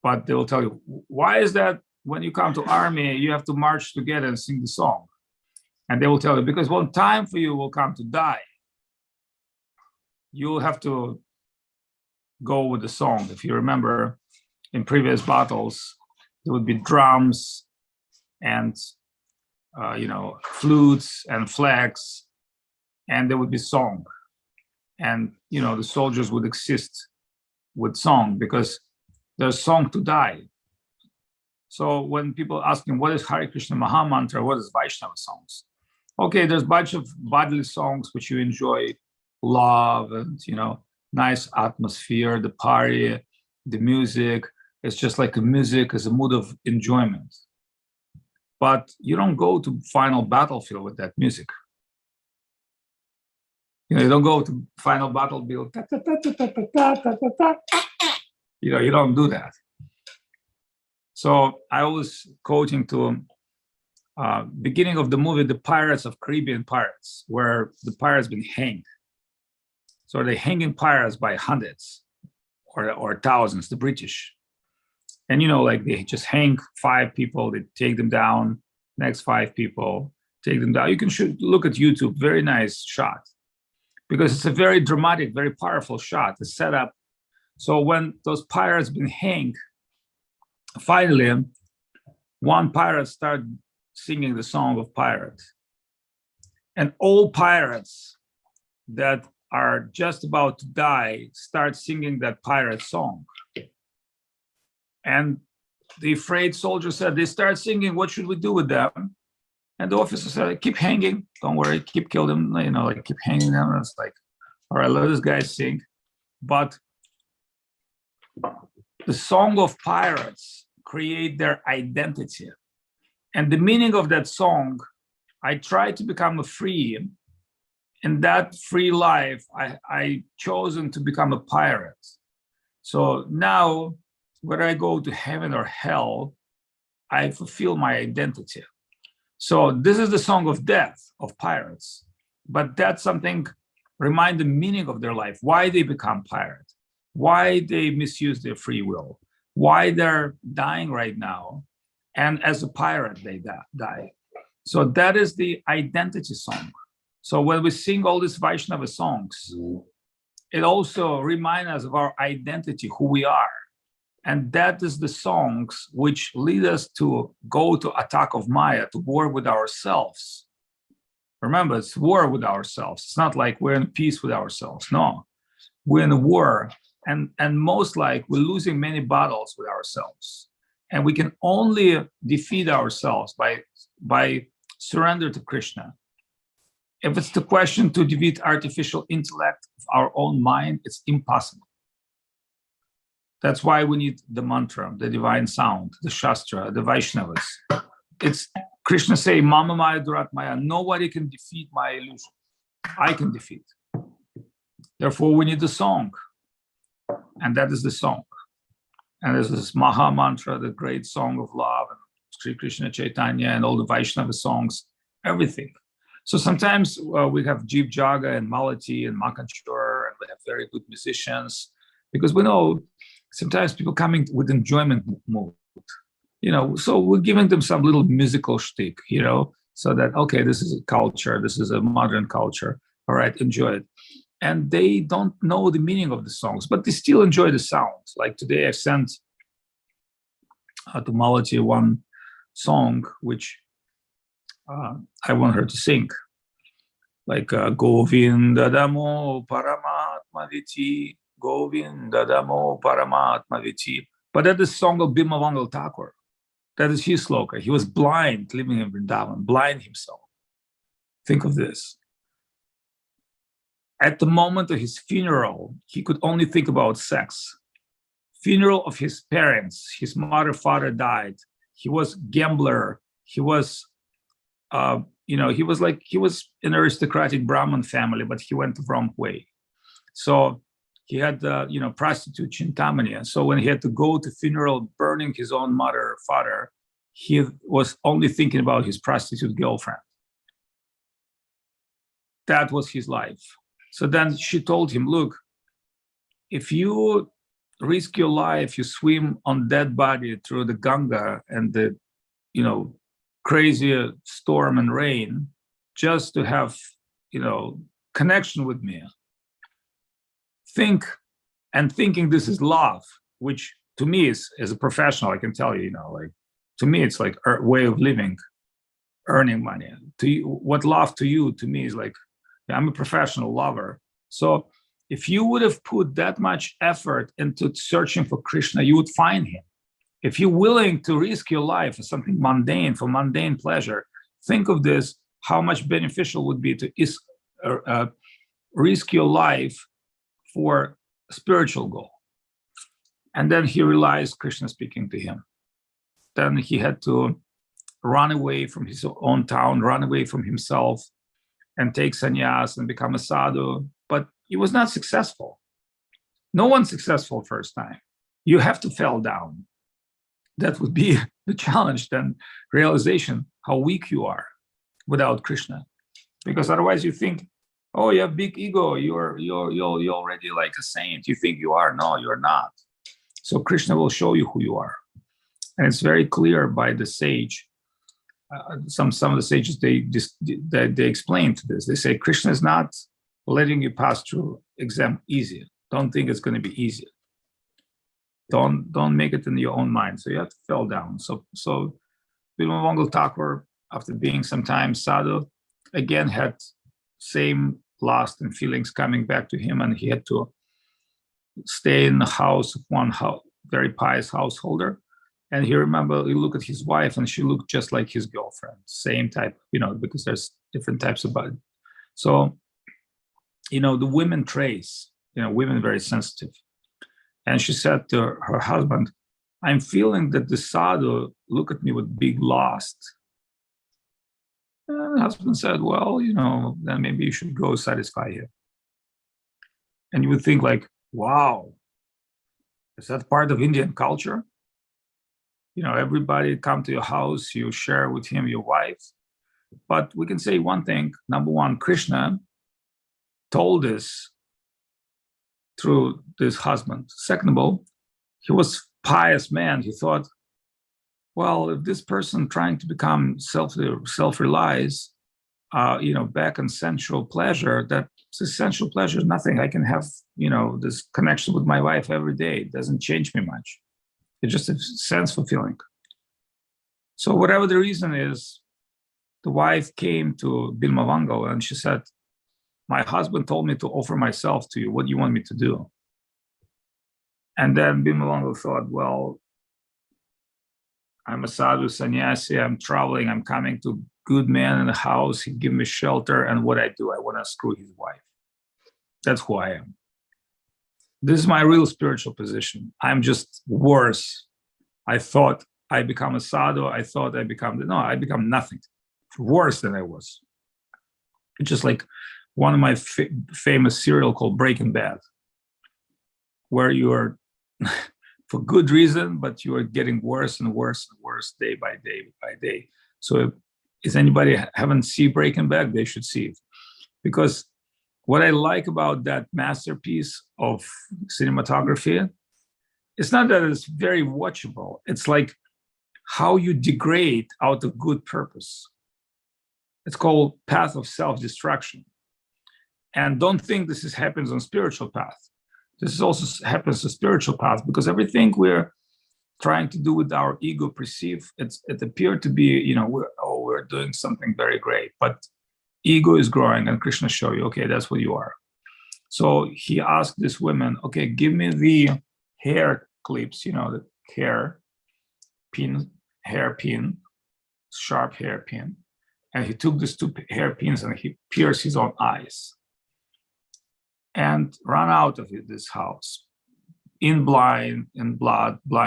But they will tell you, why is that when you come to army, you have to march together and sing the song? And they will tell you, because one time for you will come to die. You'll have to go with the song. If you remember, in previous battles, there would be drums and flutes and flags, and there would be song. And the soldiers would exist with song, because there's song to die. So when people ask him, what is Hare Krishna Maha Mantra, what is Vaishnava songs? Okay, there's a bunch of bodily songs which you enjoy, love and nice atmosphere, the party, the music. It's just like a music is a mood of enjoyment. But you don't go to final battlefield with that music. You don't go to final battlefield. You don't do that. So I was quoting to beginning of the movie, The Pirates of Caribbean Pirates, where the pirates been hanged. So they're hanging pirates by hundreds or thousands, the British. And they just hang 5 people, they take them down, next 5 people, take them down. You can look at YouTube, very nice shot, because it's a very dramatic, very powerful shot, the setup. So when those pirates been hanged, finally, one pirate started singing the song of pirates. And all pirates that are just about to die start singing that pirate song. And the afraid soldier said, they start singing, what should we do with them? And the officer said, keep hanging, don't worry, keep killing them, keep hanging them. And it's like, all right, let this guy sing. But the song of pirates create their identity. And the meaning of that song, I tried to become a free. In that free life, I chosen to become a pirate. So now, whether I go to heaven or hell, I fulfill my identity. So this is the song of death of pirates. But that's something, remind the meaning of their life, why they become pirates, why they misuse their free will, why they're dying right now. And as a pirate, they die. So that is the identity song. So when we sing all these Vaishnava songs, it also reminds us of our identity, who we are. And that is the songs which lead us to go to attack of Maya, to war with ourselves. Remember, it's war with ourselves. It's not like we're in peace with ourselves. No, we're in a war. And most like we're losing many battles with ourselves. And we can only defeat ourselves by surrender to Krishna. If it's the question to defeat artificial intellect of our own mind, it's impossible. That's why we need the mantra, the divine sound, the Shastra, the Vaishnavas. It's Krishna say, Mama Maya Durat Maya, nobody can defeat my illusion. I can defeat. Therefore, we need the song. And that is the song. And there's this Maha Mantra, the great song of love, and Sri Krishna Chaitanya, and all the Vaishnava songs, everything. So sometimes we have jiv-jago and malati and makanchur, and we have very good musicians, because we know sometimes people coming with enjoyment mood, so we're giving them some little musical shtick, so that, okay, this is a culture, this is a modern culture, all right, enjoy it. and they don't know the meaning of the songs, but they still enjoy the sounds. Like today I sent to Malati one song which I want her to sing, like Govinda Damo Paramatma Viti, Govinda Damo Paramatma Viti. But that is song of Bhimavangal Thakur. That is his sloka. He was blind, living in Vrindavan, blind himself. Think of this. At the moment of his funeral, he could only think about sex. Funeral of his parents, his mother, father died. He was gambler. He was, he was an aristocratic Brahmin family, but he went the wrong way. So he had, prostitute Chintamani. And so when he had to go to funeral, burning his own mother, father, he was only thinking about his prostitute girlfriend. That was his life. So then she told him, look, if you risk your life, you swim on dead body through the Ganga and the, crazy storm and rain, just to have, connection with me. Thinking this is love, which to me is, as a professional, I can tell you, to me, it's like a way of living, earning money. To you, what love to you, to me, is like, I'm a professional lover. So if you would have put that much effort into searching for Krishna, you would find him. If you're willing to risk your life for something mundane, for mundane pleasure, think of this, how much beneficial would be to risk your life for a spiritual goal. And then he realized Krishna speaking to him. Then he had to run away from his own town, run away from himself, and take sannyas and become a sadhu. But he was not successful. No one's successful first time. You have to fall down. That would be the challenge, then realization how weak you are without Krishna. Because otherwise you think, oh, you have big ego, you're already like a saint. You think you are. No, you're not. So Krishna will show you who you are. And it's very clear by the sage. Some of the sages, they explain to this. They say Krishna is not letting you pass through exam easy. Don't think it's going to be easy. Don't make it in your own mind. So you have to fall down. So Bhimavangal Thakur, after being some time sadhu, again had same lust and feelings coming back to him, and he had to stay in the house of one very pious householder. And he looked at his wife, and she looked just like his girlfriend, same type, because there's different types of body. So, the women trace, women very sensitive. And she said to her husband, I'm feeling that the sadhu look at me with big lust. And the husband said, well, then maybe you should go satisfy him. And you would think like, wow, is that part of Indian culture? Everybody come to your house, you share with him your wife. But we can say one thing. Number one, Krishna told us through this husband. Second of all, he was pious man. He thought, well, if this person trying to become self-realize, back on sensual pleasure, that sensual pleasure is nothing. I can have, this connection with my wife every day. It doesn't change me much. It's just a sense fulfilling. So whatever the reason is, the wife came to Bhimavangal and she said, my husband told me to offer myself to you. What do you want me to do? And then Bhimavangal thought, well, I'm a sadhu sannyasi, I'm traveling, I'm coming to good man in the house, he give me shelter, and what I do, I want to screw his wife. That's who I am. This is my real spiritual position. I'm just worse. I thought I become a sadhu, I thought I become nothing. Worse than I was. It's just like one of my famous serial called Breaking Bad, where you are for good reason, but you are getting worse and worse and worse day by day. So if anybody haven't seen Breaking Bad, they should see it. Because what I like about that masterpiece of cinematography, it's not that it's very watchable. It's like how you degrade out of good purpose. It's called path of self-destruction. And don't think this happens on spiritual path. This also happens on spiritual path, because everything we're trying to do with our ego perceive, it appeared to be, we're doing something very great, but ego is growing, and Krishna show you, okay, that's what you are. So he asked this woman, okay, give me the hair clips, the hairpin, sharp hairpin. And he took these two hairpins and he pierced his own eyes and ran out of this house in blind,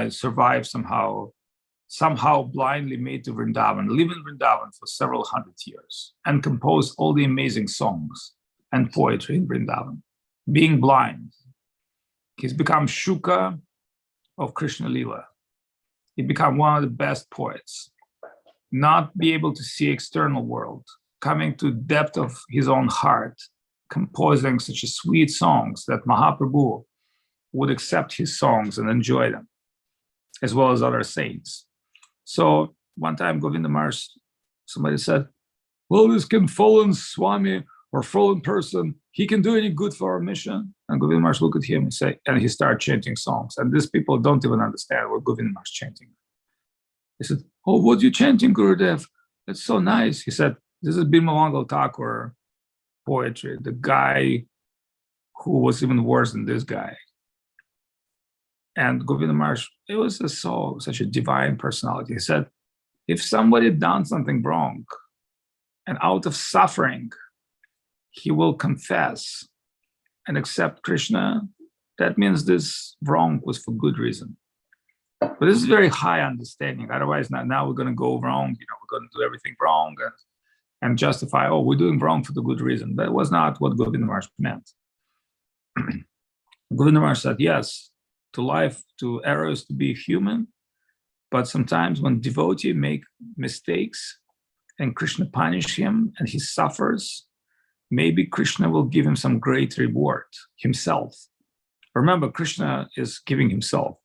survived somehow blindly made to Vrindavan, live in Vrindavan for several hundred years and composed all the amazing songs and poetry in Vrindavan. Being blind, he's become Shuka of Krishna Lila. He became one of the best poets. Not be able to see external world, coming to depth of his own heart, composing such a sweet songs that Mahaprabhu would accept his songs and enjoy them, as well as other saints. So one time Govinda Maharaj, somebody said, well, this can fallen Swami or fallen person, he can do any good for our mission. And Govinda Maharaj looked at him and say, and he started chanting songs. And these people don't even understand what Govinda Maharaj is chanting. He said, oh, what are you chanting, Gurudev? That's so nice. He said, this is Bhimavangal Thakur poetry, the guy who was even worse than this guy. And Govinda Maharaj, it was such a divine personality. He said, if somebody done something wrong and out of suffering, he will confess and accept Krishna, that means this wrong was for good reason. But this is very high understanding. Otherwise, now we're going to go wrong. We're going to do everything wrong and justify, oh, we're doing wrong for the good reason. That was not what Govinda Maharaj meant. Govinda Maharaj said, yes, to life, to errors, to be human. But sometimes when devotee make mistakes and Krishna punish him and he suffers, maybe Krishna will give him some great reward himself. Remember, Krishna is giving himself.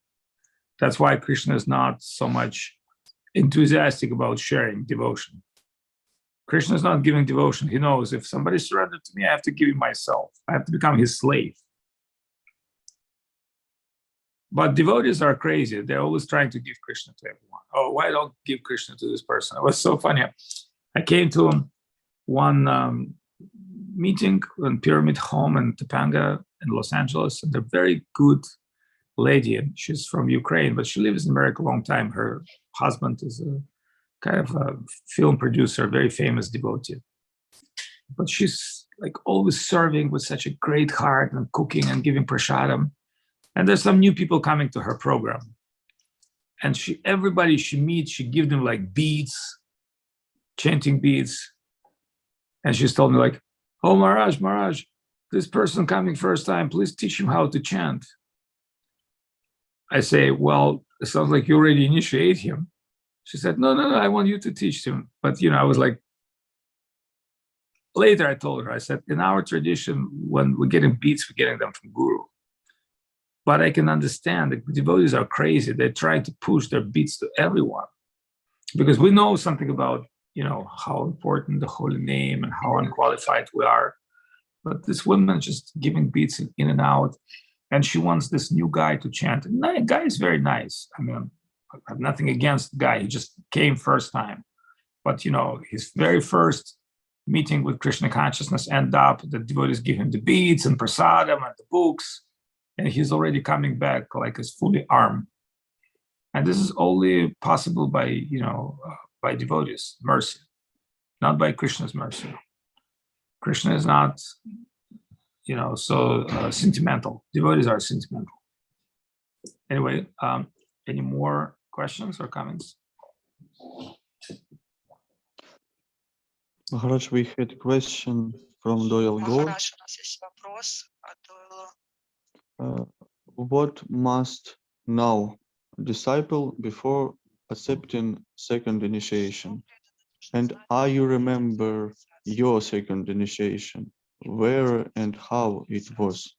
That's why Krishna is not so much enthusiastic about sharing devotion. Krishna is not giving devotion. He knows if somebody surrendered to me, I have to give him myself. I have to become his slave. But devotees are crazy. They're always trying to give Krishna to everyone. Oh, why don't give Krishna to this person? It was so funny. I came to one meeting in Pyramid Home in Topanga in Los Angeles. And they're very good lady, and she's from Ukraine, but she lives in America a long time. Her husband is a kind of a film producer, very famous devotee. But she's like always serving with such a great heart and cooking and giving prasadam. And there's some new people coming to her program. And everybody she meets, she gives them like beads, chanting beads. And she's told me like, oh, Maharaj, this person coming first time, please teach him how to chant. I say, well, it sounds like you already initiate him. She said, no, I want you to teach him. But, I was like, later I told her, I said, in our tradition, when we're getting beads, we're getting them from Guru. But I can understand the devotees are crazy. They're trying to push their beads to everyone. Because we know something about, how important the holy name and how unqualified we are. But this woman just giving beads in and out. And she wants this new guy to chant. And the guy is very nice. I mean, I have nothing against the guy. He just came first time. But, his very first meeting with Krishna consciousness ended up, the devotees give him the beads and prasadam and the books. And he's already coming back like he's fully armed. And this is only possible by, by devotees' mercy, not by Krishna's mercy. Krishna is not, sentimental. Devotees are sentimental. Anyway, any more questions or comments? Maharaj, we had a question from Doyal Gaur. What must know disciple before accepting second initiation? And are you remember your second initiation? Where and how it was?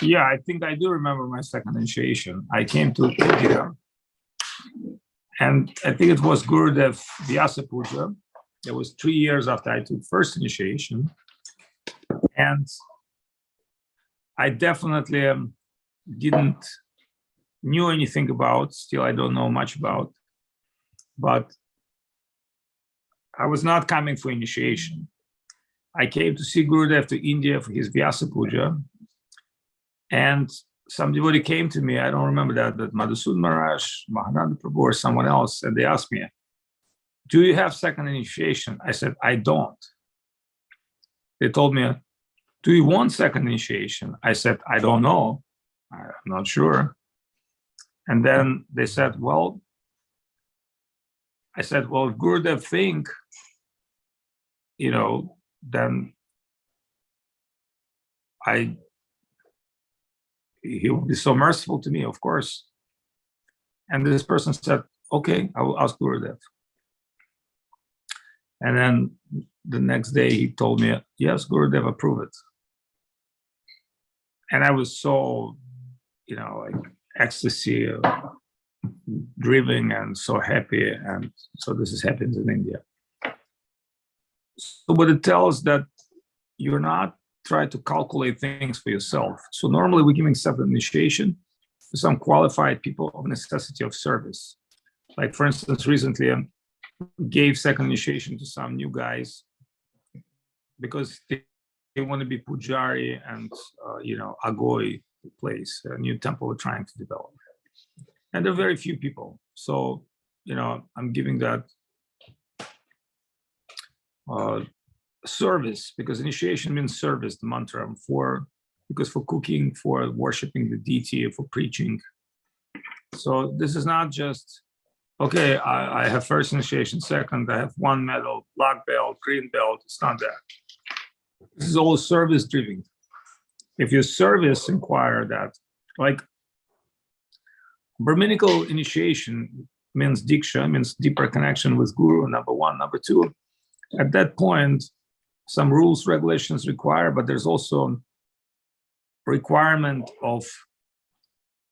Yeah, I think I do remember my second initiation. I came to India, and I think it was Gurudev Vyasa Puja. It was 3 years after I took first initiation. And I definitely didn't knew anything about, still I don't know much about, but I was not coming for initiation. I came to see Gurudev to India for his Vyasa Puja, and some devotee came to me, I don't remember that Avadhut Maharaj, Mahananda Prabhu, or someone else, and they asked me, do you have second initiation? I said, I don't. They told me, do you want second initiation? I said, I don't know. I'm not sure. And then they said, well, I said, well, if Gurudev think, then he will be so merciful to me, of course. And this person said, okay, I will ask Gurudev. And then the next day he told me, yes, Gurudev approved it. And I was so, like ecstasy, driven and so happy. And so this happens in India. So what it tells that you're not trying to calculate things for yourself. So normally we're giving self-initiation to some qualified people of necessity of service. Like for instance, recently I gave second initiation to some new guys because they want to be pujari and, agoi place, a new temple we're trying to develop. And there are very few people. So, I'm giving that service, because initiation means service, the mantra, because for cooking, for worshiping the deity, for preaching. So this is not just, okay, I have first initiation, second, I have one medal, black belt, green belt. It's not that. This is all service driven. If your service inquire that, like Brahminical initiation means diksha, means deeper connection with Guru, number one. Number two, at that point, some rules, regulations require, but there's also requirement of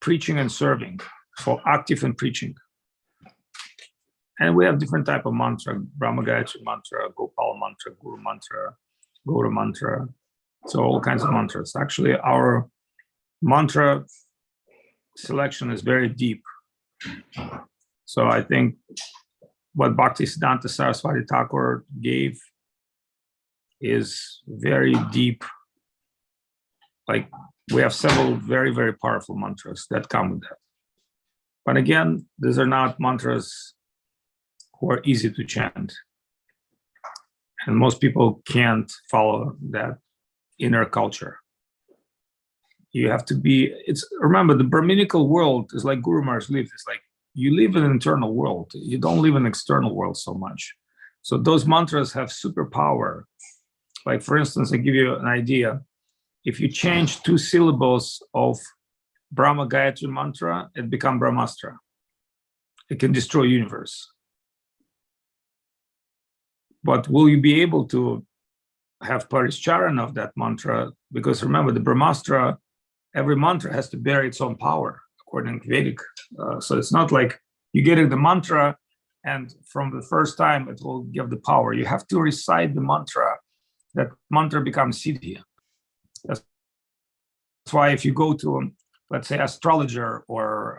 preaching and serving, for active and preaching. And we have different type of mantra, Brahma Gayatri mantra, Gopal mantra, Guru mantra, Guru mantra. So all kinds of mantras. Actually, our mantra selection is very deep. So I think what Bhaktisiddhanta Saraswati Thakur gave is very deep. Like we have several very, very powerful mantras that come with that. But again, these are not mantras who are easy to chant. And most people can't follow that inner culture. You have to be, remember, the Brahminical world is like Guru Maharaj lived. It's like you live in an internal world. You don't live in an external world so much. So those mantras have superpower. Like, for instance, I give you an idea. If you change 2 syllables of Brahma Gayatri mantra, it becomes Brahmastra. It can destroy the universe. But will you be able to have Parishcharan of that mantra? Because remember, the Brahmastra, every mantra has to bear its own power, according to Vedic. So it's not like you get the mantra and from the first time it will give the power. You have to recite the mantra. That mantra becomes siddhi. That's why if you go to, let's say, astrologer or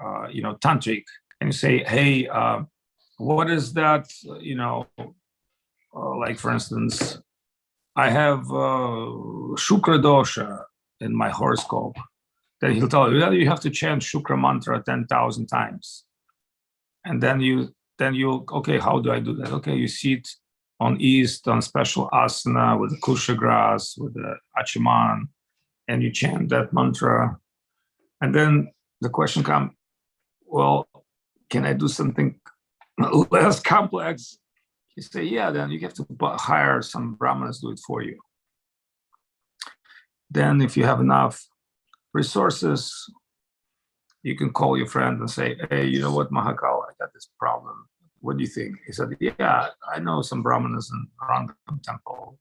tantric, and you say, hey, what is that, like for instance, I have Shukra dosha in my horoscope, then he'll tell you, well, you have to chant Shukra mantra 10,000 times. And then you, okay, how do I do that? Okay, you sit on east, on special asana with the kusha grass, with the achaman, and you chant that mantra. And then the question comes, well, can I do something less complex? You say, yeah, then you have to hire some brahmanas to do it for you. Then if you have enough resources, you can call your friend and say, hey, you know what, Mahakal, I got this problem. What do you think? He said, yeah, I know some brahmanas in Rangam temple.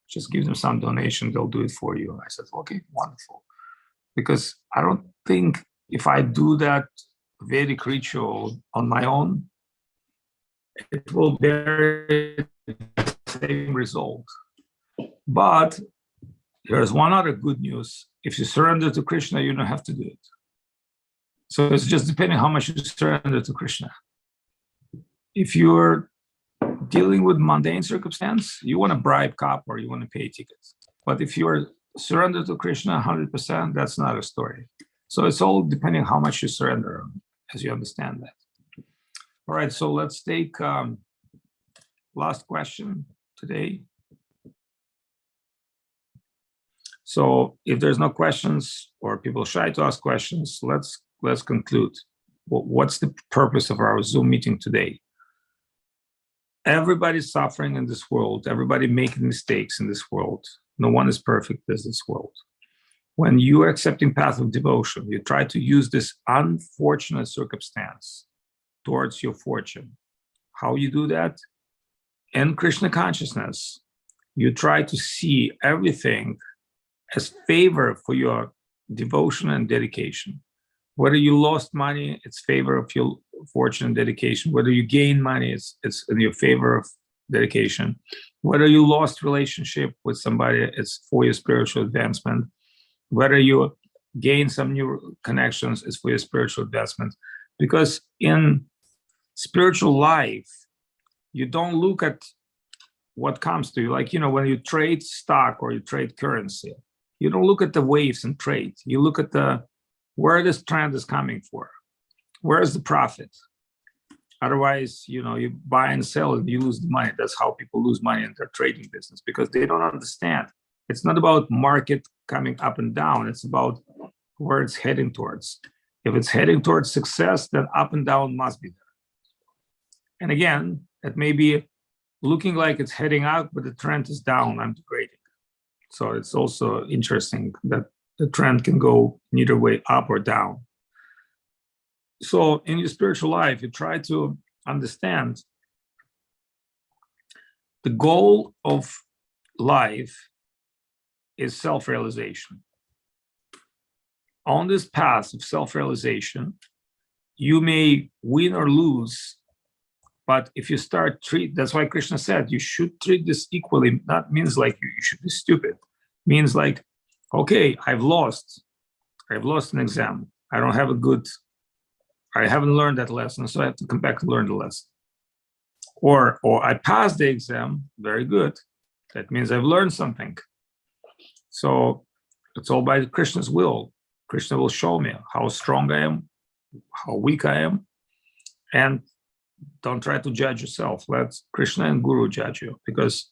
Just give them some donation, they'll do it for you. I said, okay, wonderful. Because I don't think if I do that Vedic ritual on my own, it will bear same result. But there's one other good news. If you surrender to Krishna, you don't have to do it. So it's just depending how much you surrender to Krishna. If you're dealing with mundane circumstance, you want to bribe cop or you want to pay tickets. But if you're surrendered to Krishna 100%, that's not a story. So it's all depending how much you surrender, as you understand that. All right, so let's take last question today. So if there's no questions or people shy to ask questions, let's conclude. What's the purpose of our Zoom meeting today? Everybody's suffering in this world. Everybody making mistakes in this world. No one is perfect in this world. When you are accepting path of devotion, you try to use this unfortunate circumstance towards your fortune. How you do that? In Krishna consciousness, you try to see everything as favor for your devotion and dedication. Whether you lost money, it's favor of your fortune and dedication. Whether you gain money, it's in your favor of dedication. Whether you lost relationship with somebody, it's for your spiritual advancement. Whether you gain some new connections, it's for your spiritual advancement. Because in spiritual life, you don't look at what comes to you. Like, when you trade stock or you trade currency, you don't look at the waves and trade. You look at where this trend is coming for. Where is the profit? Otherwise, you buy and sell and you lose the money. That's how people lose money in their trading business, because they don't understand. It's not about market coming up and down. It's about where it's heading towards. If it's heading towards success, then up and down must be there. And again, it may be looking like it's heading up, but the trend is down. I'm degrading. So it's also interesting that the trend can go neither way, up or down. So in your spiritual life, you try to understand the goal of life is self-realization. On this path of self-realization, you may win or lose, but if you start that's why Krishna said you should treat this equally. That means like you should be stupid. Means like, okay, I've lost an exam. I haven't learned that lesson, so I have to come back to learn the lesson. Or I passed the exam, very good. That means I've learned something. So it's all by Krishna's will. Krishna will show me how strong I am, how weak I am, and don't try to judge yourself. Let Krishna and Guru judge you, because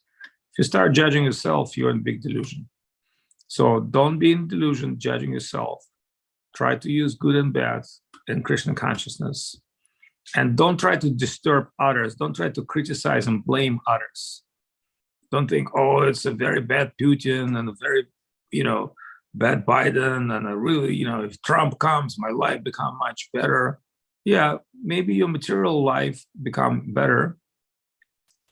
if you start judging yourself, you're in big delusion. So don't be in delusion judging yourself. Try to use good and bad in Krishna consciousness. And don't try to disturb others. Don't try to criticize and blame others. Don't think, oh, it's a very bad Putin and a very, bad Biden, and a really, if Trump comes, my life become much better. Yeah, maybe your material life become better,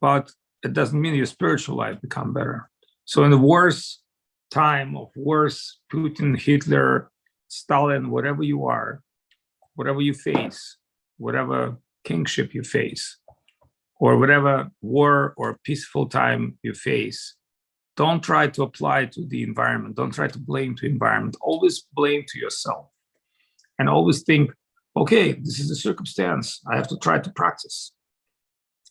but it doesn't mean your spiritual life become better. So in the worst time of worse Putin, Hitler, Stalin, whatever you are, whatever you face, whatever kingship you face, or whatever war or peaceful time you face, don't try to apply to the environment. Don't try to blame the environment. Always blame to yourself. And always think, okay, this is a circumstance. I have to try to practice.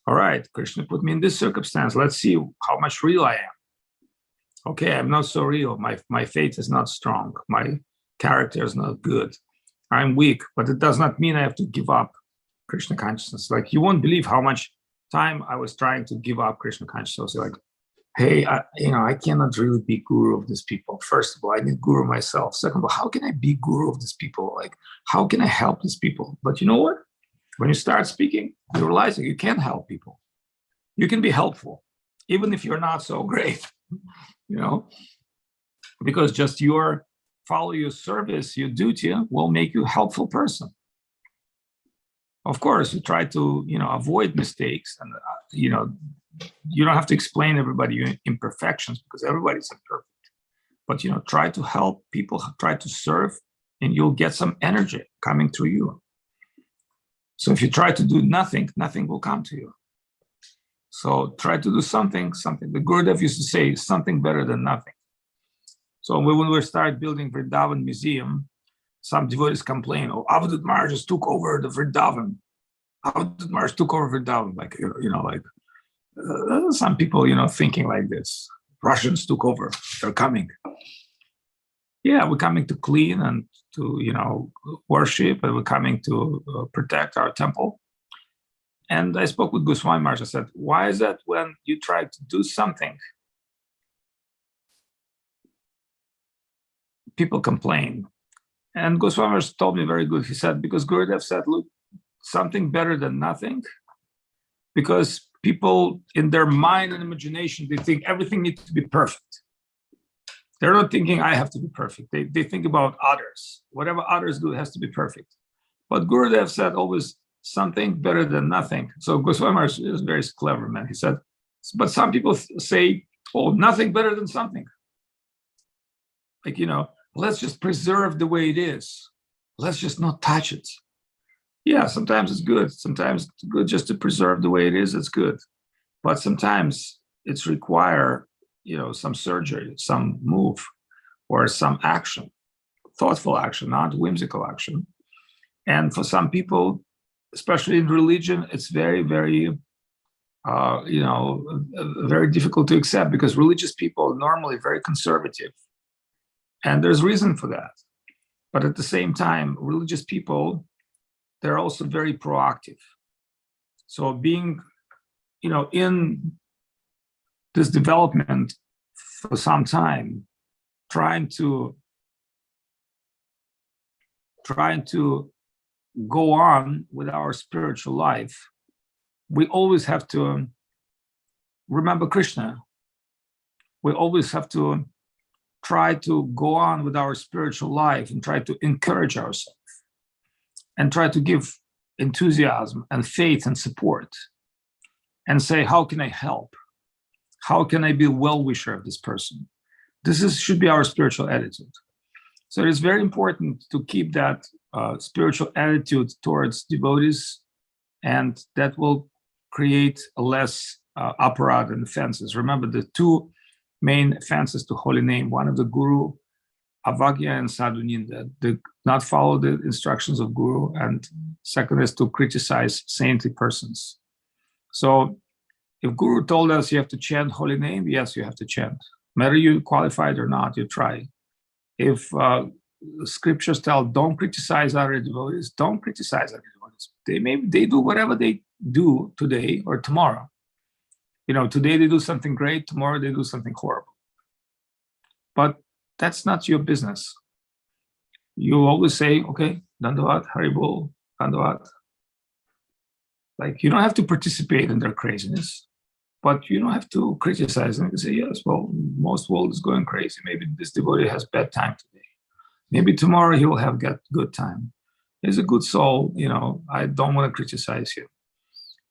All right, Krishna put me in this circumstance. Let's see how much real I am. Okay, I'm not so real. My faith is not strong. My character is not good. I'm weak, but it does not mean I have to give up Krishna consciousness. Like, you won't believe how much time I was trying to give up Krishna consciousness. Like, hey, I cannot really be guru of these people. First of all, I need guru myself. Second of all, how can I be guru of these people? Like, how can I help these people? But you know what? When you start speaking, you realize that you can help people. You can be helpful, even if you're not so great, because just follow your service, your duty will make you a helpful person. Of course, you try to, avoid mistakes, and, you don't have to explain everybody your imperfections, because everybody's imperfect. But, try to help people, try to serve, and you'll get some energy coming through you. So if you try to do nothing, nothing will come to you. So try to do something. The Gurudev used to say, something better than nothing. So when we started building Vrindavan Museum, some devotees complain, oh, Avadhut Maharaj just took over the Vrindavan. Avadhut Maharaj took over Vrindavan. Like, some people, thinking like this. Russians took over. They're coming. Yeah, we're coming to clean and to, worship, and we're coming to protect our temple. And I spoke with Goswami Maharaj. I said, why is that when you try to do something, people complain? And Goswami Maharaj told me very good. He said, because Gurudev said, look, something better than nothing, because people in their mind and imagination, they think everything needs to be perfect. They're not thinking I have to be perfect. They think about others. Whatever others do has to be perfect. But Gurudev said always something better than nothing. So Goswami Maharaj is a very clever man. He said, but some people say, oh, nothing better than something. Like, let's just preserve the way it is. Let's just not touch it. Yeah, sometimes it's good. Sometimes it's good just to preserve the way it is. It's good. But sometimes it's require, some surgery, some move, or some action, thoughtful action, not whimsical action. And for some people, especially in religion, it's very, very, very difficult to accept, because religious people are normally very conservative. And there's reason for that. But at the same time, religious people, they're also very proactive. So being, in this development for some time, trying to go on with our spiritual life, we always have to remember Krishna. We always have to try to go on with our spiritual life and try to encourage ourselves and try to give enthusiasm and faith and support and say, how can I help? How can I be a well-wisher of this person? Should be our spiritual attitude. So it is very important to keep that spiritual attitude towards devotees, and that will create a less aparad and offenses. Remember the two main offenses to holy name, one of the Guru, Avagya and Sadhuninda, to not follow the instructions of Guru, and second is to criticize saintly persons. So if Guru told us you have to chant holy name, yes, you have to chant. Whether you qualified or not, you try. If scriptures tell don't criticize other devotees, don't criticize other devotees. They do whatever they do today or tomorrow. Today they do something great, tomorrow they do something horrible. But that's not your business. You always say, okay, Dandavat, Haribol, Dandavat. Like, you don't have to participate in their craziness, but you don't have to criticize them and say, yes, well, most world is going crazy. Maybe this devotee has bad time today. Maybe tomorrow he will have good time. He's a good soul, I don't want to criticize him.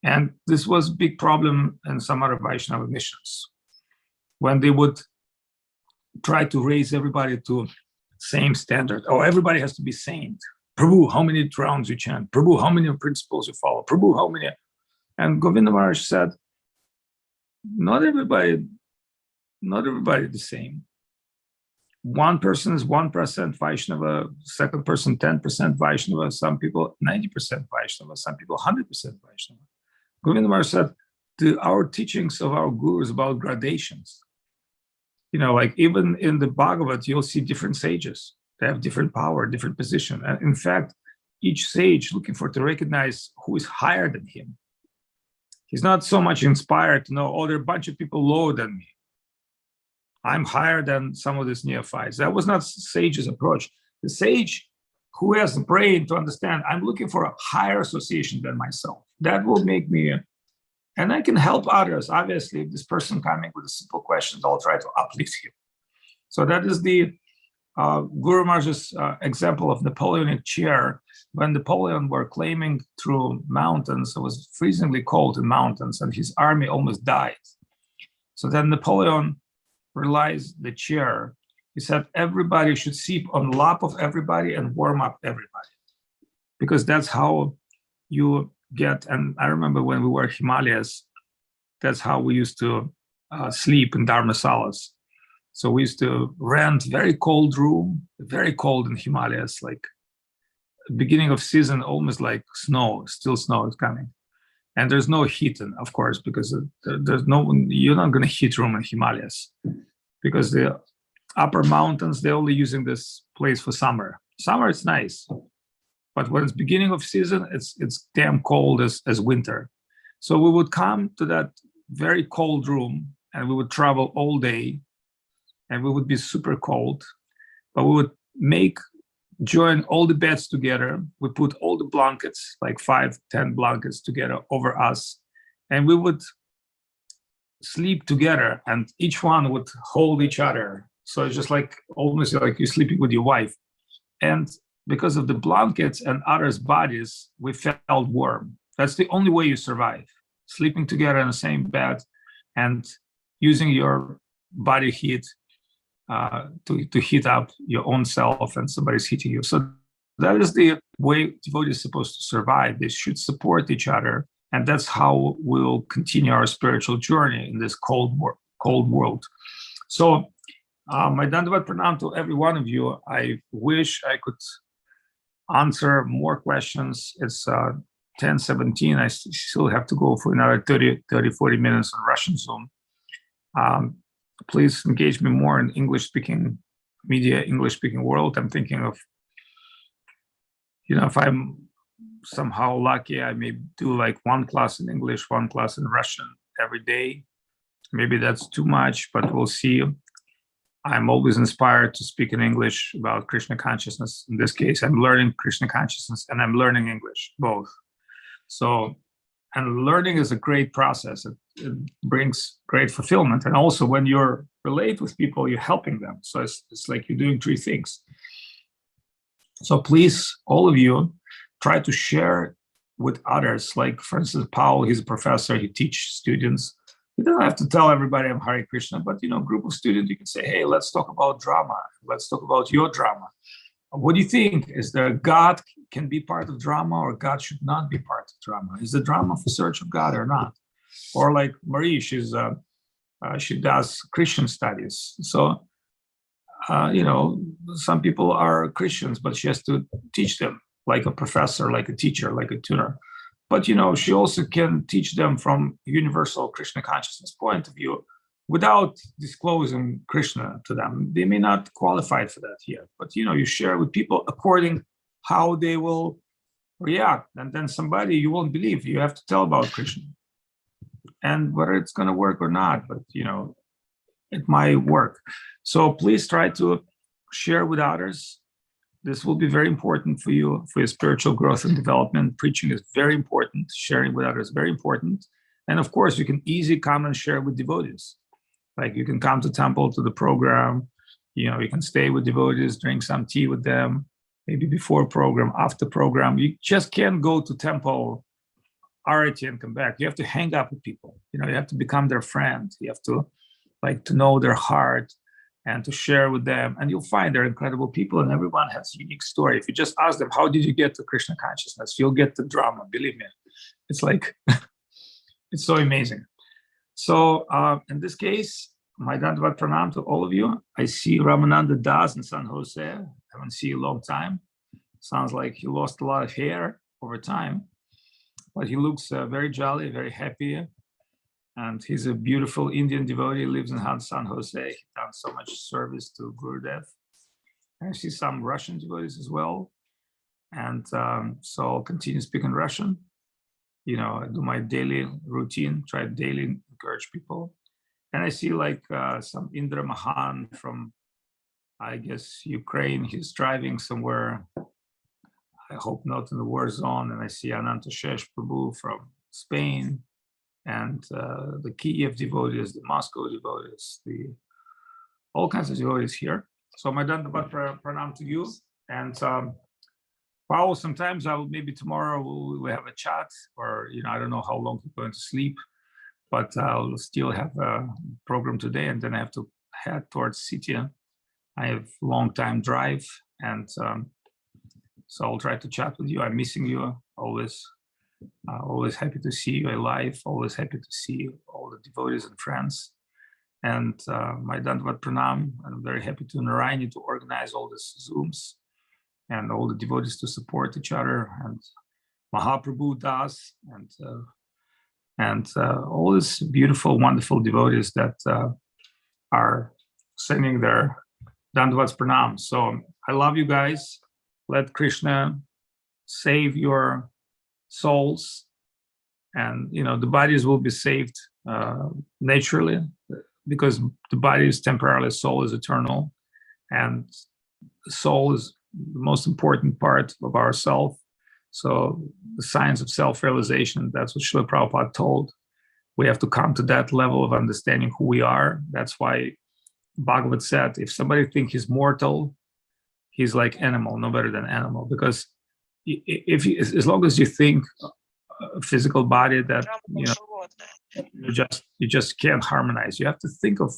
And this was a big problem in some other Vaishnava missions, when they would try to raise everybody to same standard. Oh, everybody has to be saint. Prabhu, how many rounds you chant? Prabhu, how many principles you follow? Prabhu, how many? And Govinda Maharaj said, not everybody the same. One person is 1% Vaishnava, second person 10% Vaishnava, some people 90% Vaishnava, some people 100% Vaishnava. Govinda Maharaj said, our teachings of our gurus about gradations. Like even in the Bhagavad, you'll see different sages. They have different power, different position. And in fact, each sage looking to recognize who is higher than him. He's not so much inspired to know, oh, there are a bunch of people lower than me. I'm higher than some of these neophytes. That was not sage's approach. The sage who has the brain to understand, I'm looking for a higher association than myself. That will make me, and I can help others. Obviously, if this person coming with a simple question, I'll try to uplift him. So that is the Guru Maharaj's example of Napoleonic chair. When Napoleon were claiming through mountains, it was freezingly cold in mountains, and his army almost died. So then Napoleon realized the chair. He said, everybody should sleep on lap of everybody and warm up everybody. Because that's how you get, and I remember when we were in Himalayas, That's how we used to sleep in dharmasalas. So we used to rent very cold room, very cold in Himalayas, like beginning of season, almost like snow, still snow is coming. And there's no heat, of course, because there's no, you're not going to heat room in Himalayas, because the upper mountains, they're only using this place for summer. Summer, it's nice. But when it's beginning of season, it's damn cold as winter. So we would come to that very cold room and we would travel all day and we would be super cold, but we would join all the beds together. We put all the blankets, like 5-10 blankets together over us, and we would sleep together and each one would hold each other. So it's just like almost like you're sleeping with your wife. And because of the blankets and others' bodies, we felt warm. That's the only way you survive. Sleeping together in the same bed and using your body heat to heat up your own self, and somebody's heating you. So that is the way devotees are supposed to survive. They should support each other. And that's how we'll continue our spiritual journey in this cold world. So my Dandavat Pranam to every one of you. I wish I could answer more questions. It's 10:17. I still have to go for another 40 minutes on Russian Zoom. Please engage me more in English-speaking media, English-speaking world. I'm thinking of, if I'm somehow lucky, I may do like one class in English, one class in Russian every day. Maybe that's too much, but we'll see. I'm always inspired to speak in English about Krishna consciousness. In this case, I'm learning Krishna consciousness and I'm learning English, both. So, and learning is a great process. It brings great fulfillment. And also when you're relate with people, you're helping them. So it's like you're doing three things. So please, all of you, try to share with others. Like, for instance, Paul, he's a professor, he teaches students. You don't have to tell everybody I'm Hare Krishna, but, group of students, you can say, hey, let's talk about drama. Let's talk about your drama. What do you think? Is there God can be part of drama, or God should not be part of drama? Is the drama for search of God or not? Or like Marie, she does Christian studies. So, some people are Christians, but she has to teach them like a professor, like a teacher, like a tutor. But, she also can teach them from universal Krishna consciousness point of view without disclosing Krishna to them. They may not qualify for that yet, but, you share with people according how they will react. And then somebody you won't believe, you have to tell about Krishna. And whether it's going to work or not, but, it might work. So please try to share with others. This will be very important for you, for your spiritual growth and development. Preaching is very important. Sharing with others is very important. And of course, you can easily come and share with devotees. Like you can come to temple, to the program. You can stay with devotees, drink some tea with them, maybe before program, after program. You just can't go to temple, arati, and come back. You have to hang up with people. You have to become their friend. You have to to know their heart and to share with them. And you'll find they're incredible people, and everyone has a unique story. If you just ask them, how did you get to Krishna consciousness? You'll get the drama, believe me. It's like, it's so amazing. So in this case, my Dandavat Pranam to all of you. I see Ramananda Das in San Jose. I haven't seen you a long time. Sounds like he lost a lot of hair over time, but he looks very jolly, very happy. And he's a beautiful Indian devotee, lives in San Jose. He's done so much service to Gurudev. I see some Russian devotees as well. And so I'll continue speaking Russian. I do my daily routine, try to daily encourage people. And I see like some Indra Mahan from, I guess, Ukraine. He's driving somewhere. I hope not in the war zone. And I see Untitled Prabhu from Spain. And the Kiev devotees, the Moscow devotees, all kinds of devotees here. So my Dandavat Pranam to you. And Paul, sometimes maybe tomorrow we'll have a chat, or, I don't know how long you're going to sleep, but I'll still have a program today, and then I have to head towards city. I have a long time drive, and so I'll try to chat with you. I'm missing you always. Always happy to see you alive. Always happy to see all the devotees and friends. And my Dandavad Pranam. I'm very happy to Narayani to organize all these Zooms and all the devotees to support each other, and Mahaprabhu Das, and all these beautiful, wonderful devotees that are sending their Dandavats Pranam. So I love you guys. Let Krishna save your souls, and the bodies will be saved naturally, because the body is temporary, soul is eternal, and the soul is the most important part of ourself. So the science of self-realization, that's what Srila Prabhupada told. We have to come to that level of understanding who we are. That's why Bhagavad said, if somebody thinks he's mortal, he's like animal, no better than animal. Because as long as you think a physical body, that you just can't harmonize. You have to think of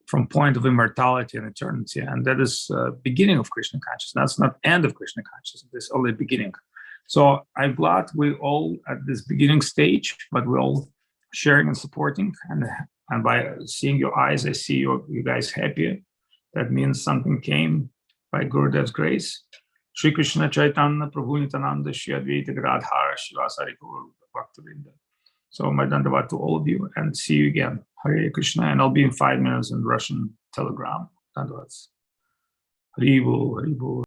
from point of immortality and eternity, and that is beginning of Krishna consciousness. That's not end of Krishna consciousness. It's only beginning. So I'm glad we all at this beginning stage, but we're all sharing and supporting. And by seeing your eyes, I see you guys happy. That means something came by Gurudev's grace. Shri Krishna Chaitanya Prabhu Nityananda Shri Advaita Gadadhara Shivasari Gaur Bhaktivinoda. So my Dandavad to all of you, and see you again. Hare Krishna, and I'll be in 5 minutes in Russian Telegram. Dandavats. Haribo, Haribo.